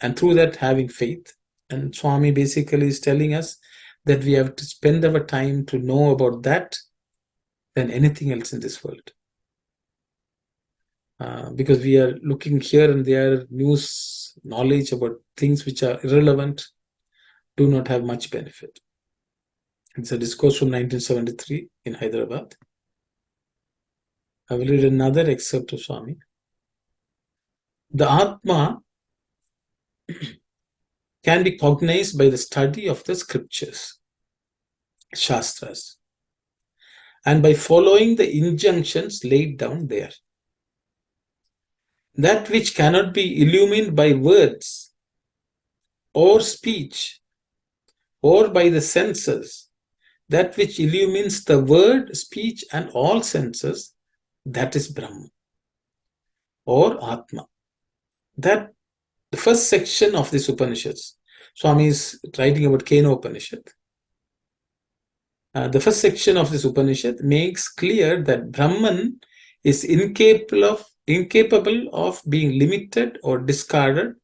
And through that, having faith. And Swami basically is telling us that we have to spend our time to know about that than anything else in this world. Because we are looking here and there, news, knowledge about things which are irrelevant, do not have much benefit. It's a discourse from 1973 in Hyderabad. I will read another excerpt of Swami. The Atma can be cognized by the study of the scriptures, Shastras, and by following the injunctions laid down there. That which cannot be illumined by words or speech or by the senses, that which illumines the word, speech, and all senses, that is Brahman or Atma. That the first section of this Upanishads, Swami is writing about Kena Upanishad. The first section of this Upanishad makes clear that Brahman is incapable of being limited or discarded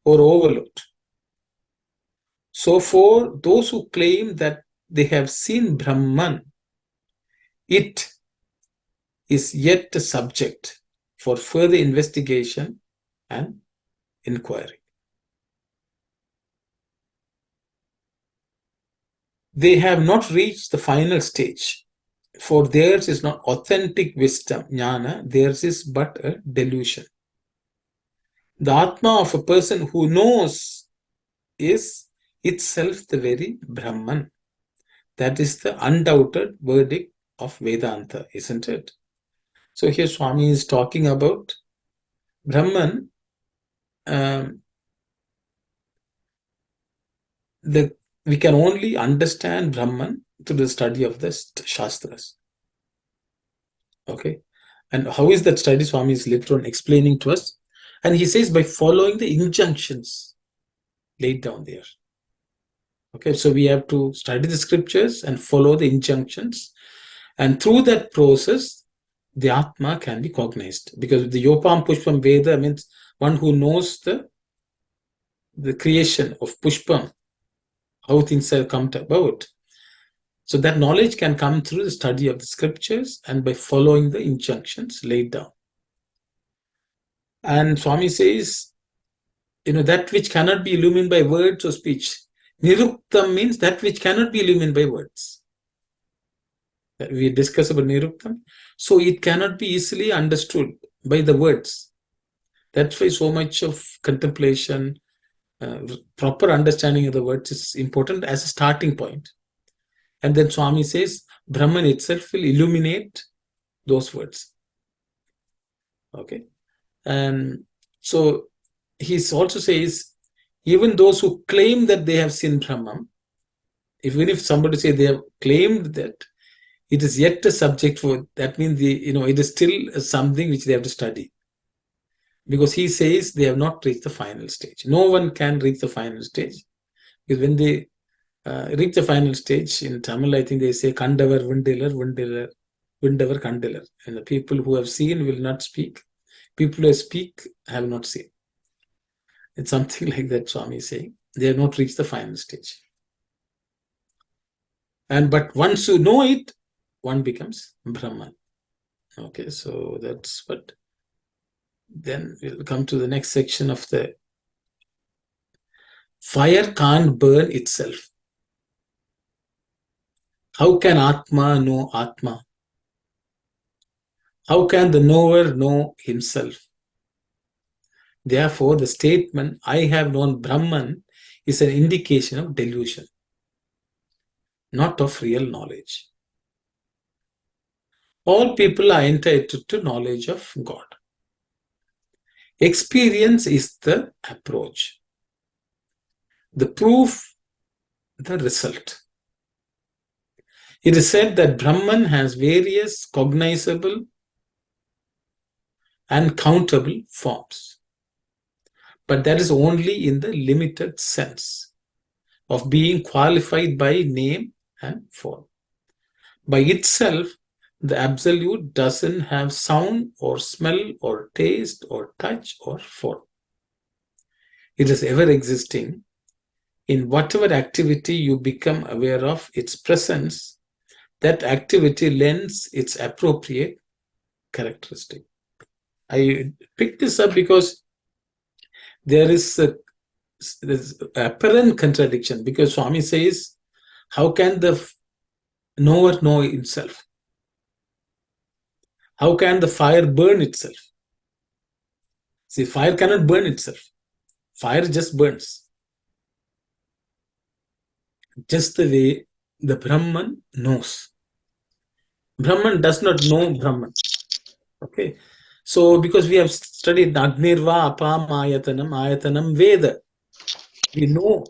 or overlooked. So for those who claim that they have seen Brahman, it is yet a subject for further investigation and inquiry. They have not reached the final stage, for theirs is not authentic wisdom, jnana, theirs is but a delusion. The Atma of a person who knows is itself the very Brahman. That is the undoubted verdict of Vedanta, isn't it? So here Swami is talking about Brahman. We can only understand Brahman through the study of the Shastras. Okay. And how is that study? Swami is later on explaining to us. And he says by following the injunctions laid down there. Okay, so we have to study the scriptures and follow the injunctions. And through that process, the Atma can be cognized. Because the Yopam Pushpam Veda means one who knows the creation of Pushpam, how things have come about. So that knowledge can come through the study of the scriptures and by following the injunctions laid down. And Swami says, that which cannot be illumined by words or speech. Niruktam means that which cannot be illumined by words. We discuss about Niruktam. So it cannot be easily understood by the words. That's why so much of contemplation, proper understanding of the words is important as a starting point. And then Swami says, Brahman itself will illuminate those words. Okay. And so he also says, even those who claim that they have seen Brahman, even if somebody say they have claimed that, it is yet a subject for, that means it is still something which they have to study. Because he says they have not reached the final stage. No one can reach the final stage. Because when they reach the final stage, in Tamil, I think they say, Kandavar Vindilar, Vindavar Kandilar. And the people who have seen will not speak. People who speak have not seen. It's something like that Swami is saying. They have not reached the final stage. But once you know it, one becomes Brahman. Okay, so that's what. Then we'll come to the next section of the fire can't burn itself. How can Atma know Atma? How can the knower know himself? Therefore, the statement, I have known Brahman, is an indication of delusion, not of real knowledge. All people are entitled to knowledge of God. Experience is the approach. The proof, the result. It is said that Brahman has various cognizable and countable forms. But that is only in the limited sense of being qualified by name and form. By itself, the absolute doesn't have sound or smell or taste or touch or form. It is ever existing. In whatever activity you become aware of its presence, that activity lends its appropriate characteristic. I picked this up because there is there's apparent contradiction, because Swami says, how can the knower know himself? How can the fire burn itself? See, fire cannot burn itself. Fire just burns. Just the way the Brahman knows. Brahman does not know Brahman. Okay. So, because we have studied Agnirva Apam Ayatanam, Ayatanam Veda. We know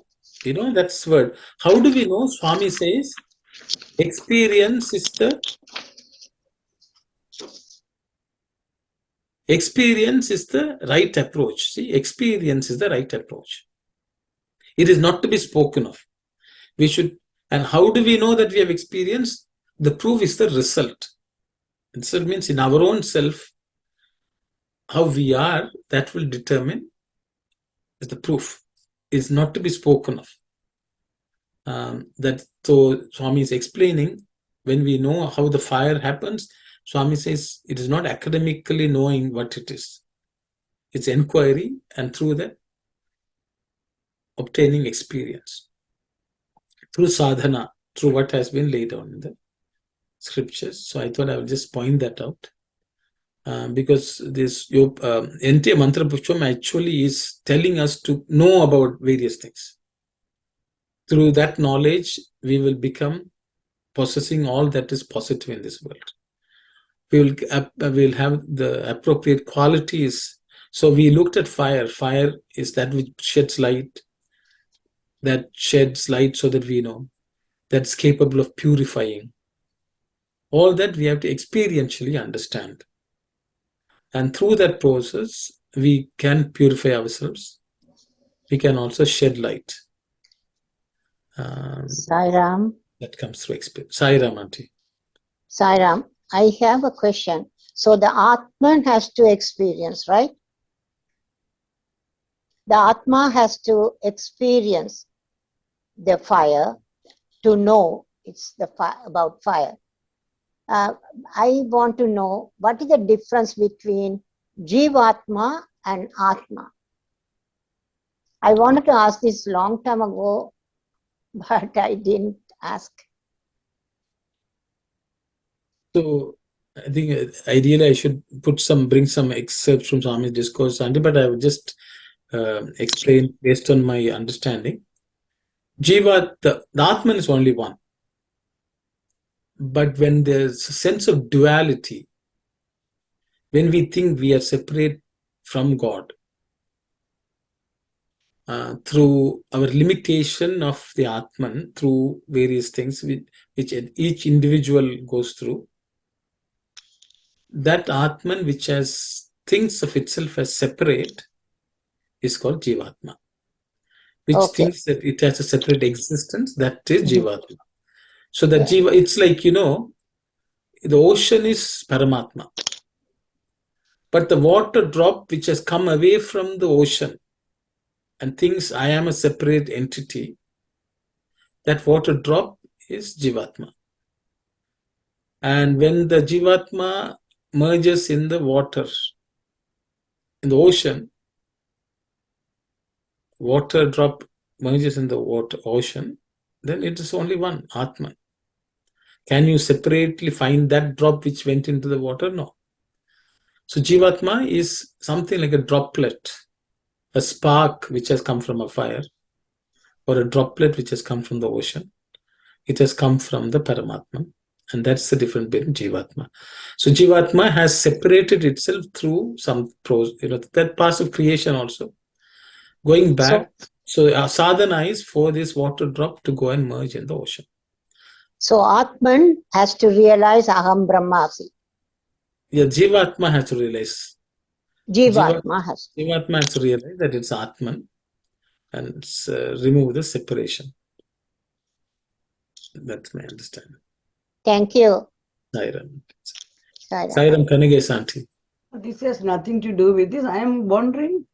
that's word. How do we know? Swami says, experience is the right approach. See, experience is the right approach. It is not to be spoken of. We should And how do we know that we have experienced? The proof is the result. And so it means in our own self, how we are, that will determine the proof. Is not to be spoken of. That so Swami is explaining, when we know how the fire happens, Swami says it is not academically knowing what it is. It's inquiry, and through that obtaining experience. Through sadhana, through what has been laid down in the scriptures. So I thought I would just point that out. Because this entire mantra Pushpam actually is telling us to know about various things. Through that knowledge, we will become possessing all that is positive in this world. We'll have the appropriate qualities. So we looked at fire. Fire is that which sheds light. That sheds light so that we know that's capable of purifying. All that we have to experientially understand. And through that process, we can purify ourselves. We can also shed light. Sai Ram. That comes through experience. Sai Ram, Auntie. Sai Ram, I have a question. So the Atman has to experience, right? The Atma has to experience the fire to know it's about fire. I want to know what is the difference between Jivatma and Atma. I wanted to ask this long time ago, but I didn't ask. So I think ideally I should bring some excerpts from Swami's discourse, Auntie, but I would just explain based on my understanding. Jiva, the Atman is only one. But when there's a sense of duality, when we think we are separate from God, through our limitation of the Atman, through various things which each individual goes through, that Atman which has thinks of itself as separate is called Jivatma. Which thinks that it has a separate existence, that is Jivatma. So that Jiva, it's like, the ocean is Paramatma. But the water drop which has come away from the ocean and thinks I am a separate entity, that water drop is Jivatma. And when the Jivatma merges in the water, in the ocean, water drop merges in the ocean, then it is only one, Atman. Can you separately find that drop which went into the water? No. So Jivatma is something like a droplet, a spark which has come from a fire, or a droplet which has come from the ocean. It has come from the Paramatma. And that's the difference between Jivatma. So Jivatma has separated itself through some that passive creation also. Going back, so our sadhana is for this water drop to go and merge in the ocean. So Atman has to realize Aham Brahmasmi. Yeah, Jivatma has to realize. Jivatma has to realize that it's Atman and remove the separation. That's my understanding. Thank you. Sairam. Sairam Kanage Auntie. This has nothing to do with this. I am wondering,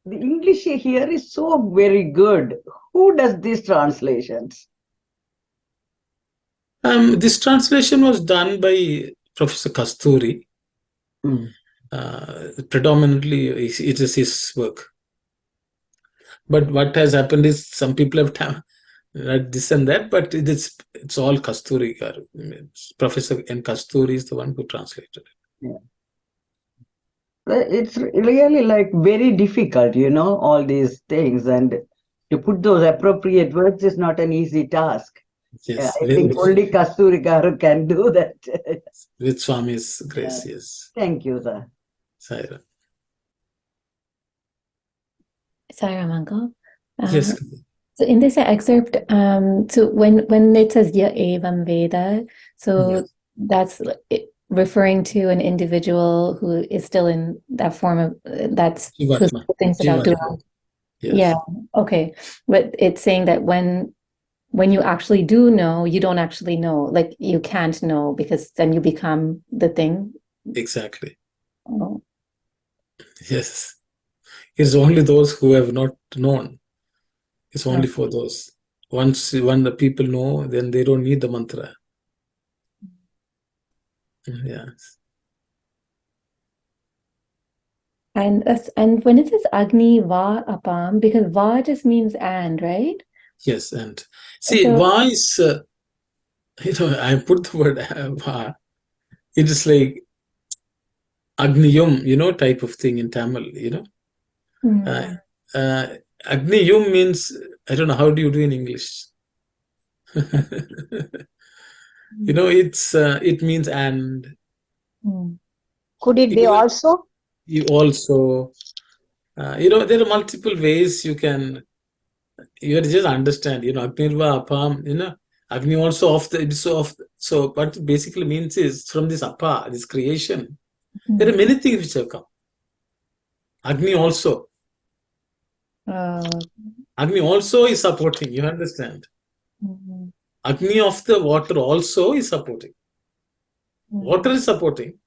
the English here is so very good. Who does these translations? This translation was done by Professor Kasturi. Predominantly, it is his work. But what has happened is some people have this and that, but it's all Kasturi. Professor N. Kasturi is the one who translated it. Yeah. It's really like very difficult, all these things, and to put those appropriate words is not an easy task. Yes, I think only Kasturi Garu can do that. With Swami's grace, yes. Thank you, sir. Saira. Saira Mangal. Yes. So in this excerpt, so when it says Ya Evam Veda, so that's referring to an individual who is still in that form of who still thinks about duality. Yes. Yeah. Okay. But it's saying that when when you actually do know, you don't actually know. Like you can't know because then you become the thing. Exactly. Oh, Yes. It's only those who have not known. It's only oh. for those. When the people know, then they don't need the mantra. Yes. And when it says Agni Va Apam, because Va just means and, right? Yes. And see, So va is, I put the word va. It is like Agniyum, type of thing in Tamil. Uh, mm, uh, Agniyum means, I don't know, how do you do in English? It means and. mm, Could it be Even also? you also, there are multiple ways you just understand, Agnirva Apam, Agni also of the, so what it basically means is from this Apa, this creation, there are mm. many things which have come. Agni also. Oh, Agni also is supporting, you understand? mm, Agni of the water also is supporting. Water mm, is supporting,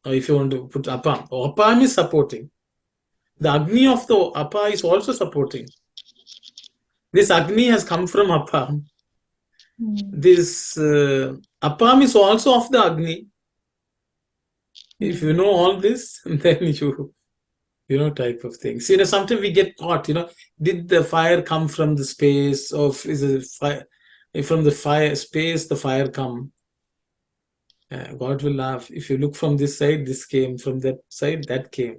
or if you want to put Apam. Apam is supporting. The Agni of the Apa is also supporting. This Agni has come from Apam. mm, This Apam is also of the Agni. If you mm. know all this, then type of things. Sometimes we get caught, did the fire come from the space, or is it fire from the fire space the fire come? God will laugh. If you look from this side, this came, from that side, that came.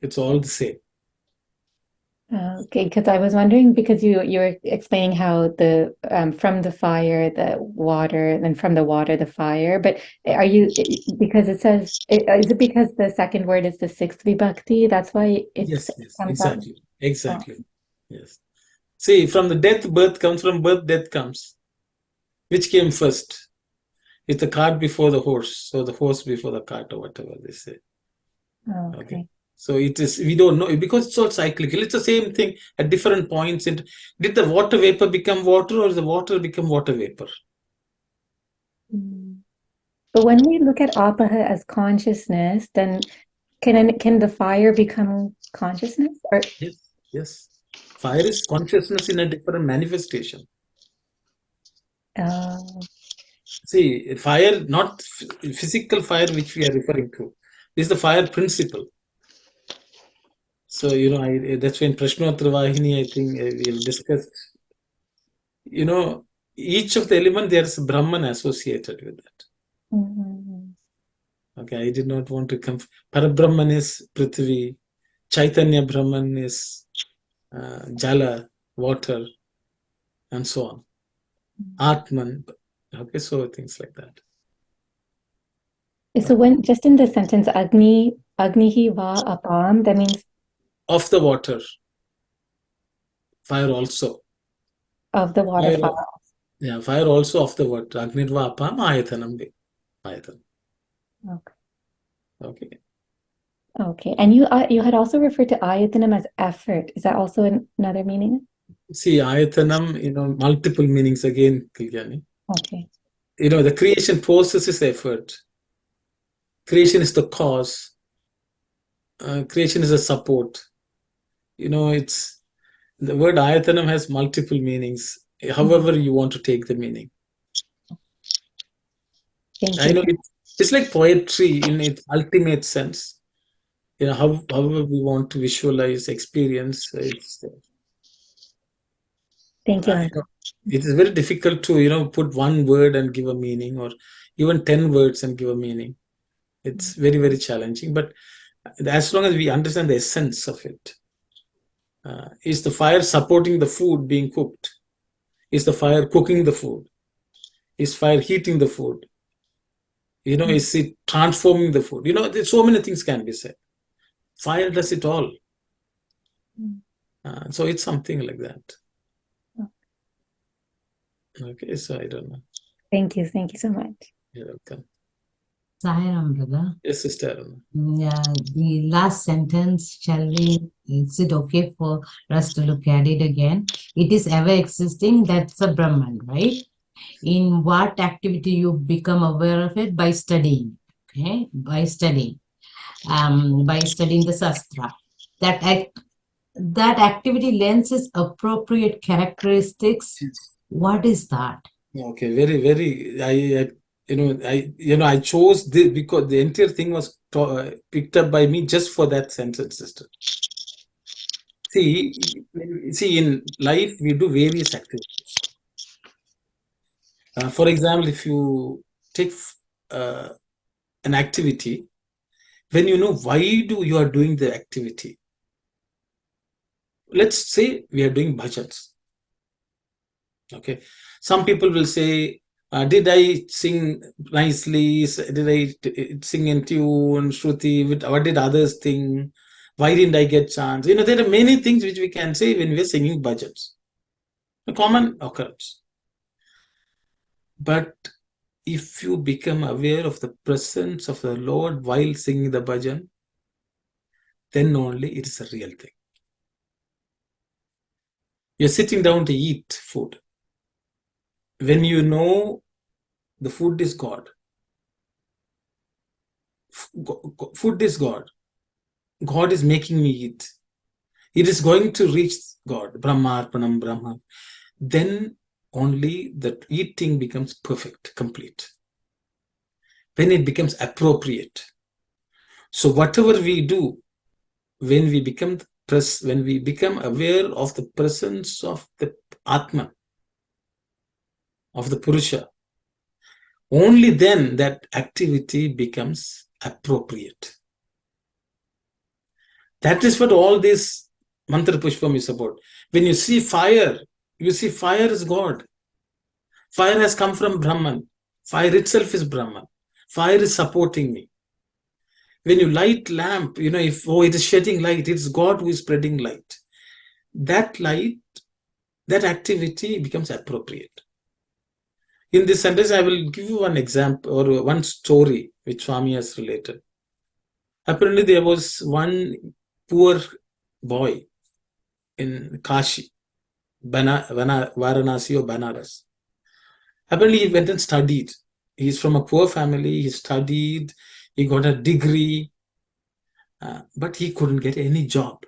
It's all the same. Okay, because I was wondering because you were explaining how the from the fire the water and then from the water the fire, but are you because it says is it because the second word is the sixth vibhakti? That's why it Yes, yes, comes out. exactly. Oh, Exactly. Yes. See, from the death, birth comes, from birth, death comes. Which came first? It's the cart before the horse, so the horse before the cart, or whatever they say. Okay. okay. So it is, we don't know because it's all cyclical. It's the same thing at different points. And did the water vapor become water, or the water become water vapor? Mm. But when we look at apaha as consciousness, then can the fire become consciousness? Or Yes, yes. Fire is consciousness in a different manifestation. oh, See, fire, not physical fire, which we are referring to, is the fire principle. So, that's when Prashnottara Vahini, I think we've discussed, each of the element, there's Brahman associated with that. mhm, Okay, I did not want to come. Parabrahman is Prithvi, Chaitanya Brahman is Jala, water, and so on. Atman. Okay, so things like that. so when just in the sentence Agnihi va apam, that means Of the water, fire also. of the water Fire, fire. yeah, fire also of the water. Agnirva apam ayatanam ve. Ayatan. Okay. Okay. Okay. And you had also referred to ayatanam as effort. Is that also another meaning? See, ayatanam, multiple meanings again, Kalyani. Okay. The creation process is effort. Creation is the cause. Creation is a support. It's the word ayatanam has multiple meanings, however you want to take the meaning. Thank I you. know it's like poetry in its ultimate sense. However we want to visualize, experience, Thank you, I Uncle. know it is very difficult to, put one word and give a meaning, or even 10 words and give a meaning. It's very, very challenging. But as long as we understand the essence of it, is the fire supporting the food being cooked? Is the fire cooking the food? Is fire heating the food? Is it transforming the food? There's so many things can be said. Fire does it all. So it's something like that. Okay, so I don't know. Thank you. Thank you so much. You're welcome. Sairam, brother. Yes, sister. Yeah, the last sentence, is it okay for us to look at it again? It is ever existing, that's a Brahman, right? In what activity you become aware of it? By studying, okay? By studying the Shastra. That activity lends its appropriate characteristics. What is that? Okay, very, very. I chose this because the entire thing was picked up by me just for that sentence, sister. See, in life we do various activities. For example, if you take uh, an activity, when you know why you are doing the activity. Let's say we are doing bhajans. Okay, some people will say, did I sing nicely? Did I sing in tune, Shruti? What did others think? Why didn't I get chance? There are many things which we can say when we are singing bhajans. A common occurrence. But if you become aware of the presence of the Lord while singing the bhajan, then only it is a real thing. You're sitting down to eat food. When you know the food is God, food is God. God is making me eat. It is going to reach God, Brahma Arpanam Brahma. Then only that eating becomes perfect, complete. When it becomes appropriate. So whatever we do, when we become aware of the presence of the Atman, of the Purusha, only then that activity becomes appropriate. That is what all this mantra Pushpam is about. When you see fire is God. Fire has come from Brahman. Fire itself is Brahman. Fire is supporting me. When you light lamp, if it is shedding light, it's God who is spreading light. That light, that activity becomes appropriate. In this sentence, I will give you one example or one story which Swami has related. Apparently, there was one poor boy in Kashi, Varanasi or Banaras. Apparently, he went and studied. He's from a poor family. He studied. He got a degree, but he couldn't get any job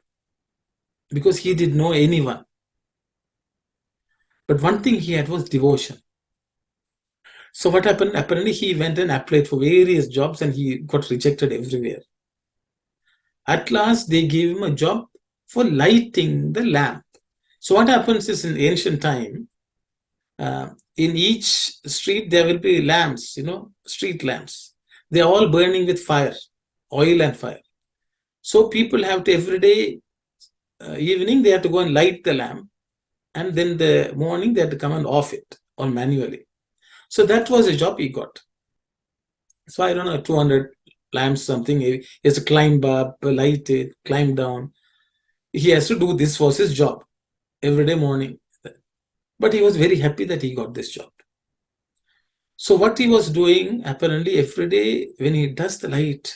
because he didn't know anyone. But one thing he had was devotion. So what happened? Apparently, he went and applied for various jobs and he got rejected everywhere. At last, they gave him a job for lighting the lamp. So what happens is in ancient time, in each street there will be lamps, street lamps. They are all burning with fire, oil and fire. So people have to every day, evening, they have to go and light the lamp. And then the morning they have to come and off it all manually. So that was a job he got. So I don't know, 200 lamps, something. He has to climb up, light it, climb down. He has to do this was his job every day morning. But he was very happy that he got this job. So what he was doing, apparently every day when he does the light,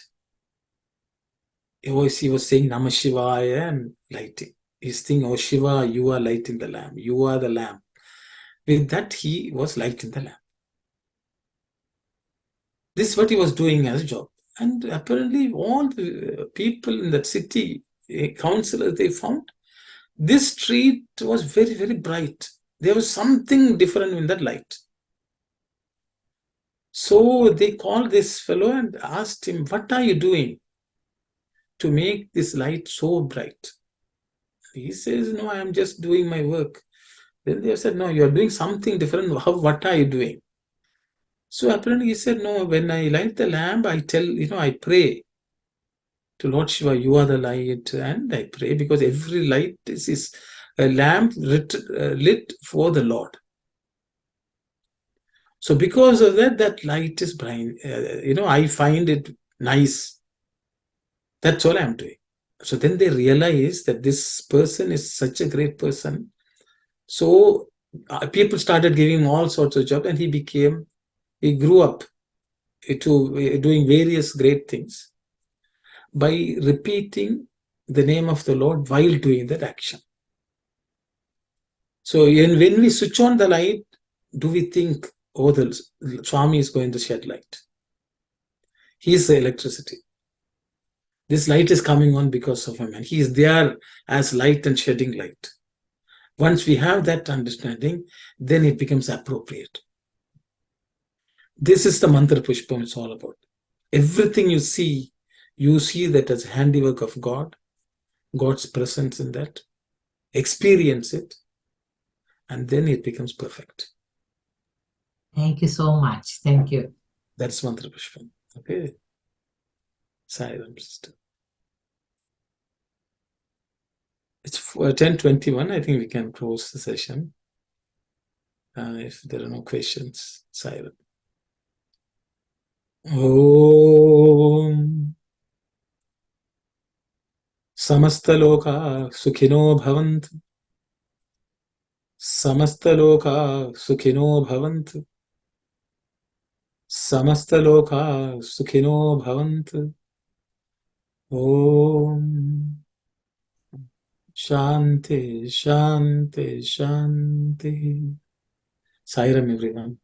he was saying Namah Shivaya and lighting. He's thinking, oh Shiva, you are lighting the lamp. You are the lamp. With that, he was lighting the lamp. This is what he was doing as a job. And apparently all the people in that city, councillors, they found this street was very, very bright. There was something different in that light. So they called this fellow and asked him, what are you doing to make this light so bright? He says, no, I am just doing my work. Then they said, no, you are doing something different. What are you doing? So apparently he said, no, when I light the lamp, I I pray to Lord Shiva, you are the light. And I pray because every light is a lamp lit for the Lord. So because of that, that light is bright. I find it nice. That's all I'm doing. So then they realize that this person is such a great person. So people started giving him all sorts of jobs and he grew up doing various great things by repeating the name of the Lord while doing that action. So when we switch on the light, do we think, oh, the Swami is going to shed light? He is the electricity. This light is coming on because of him, and he is there as light and shedding light. Once we have that understanding, then it becomes appropriate. This is the mantra Pushpam is all about. Everything you see that as handiwork of God, God's presence in that, experience it, and then it becomes perfect. Thank you so much. Thank you. That's mantra Pushpam. Okay. Sai Ram, sister. It's 10:21. I think we can close the session. If there are no questions, Sai Ram. Om Samastaloka Sukhino Bhavantu. Samastaloka Sukhino Bhavantu. Samastaloka Sukhino Bhavantu. Om Shanti, Shanti, Shanti. Sai Ram, everyone.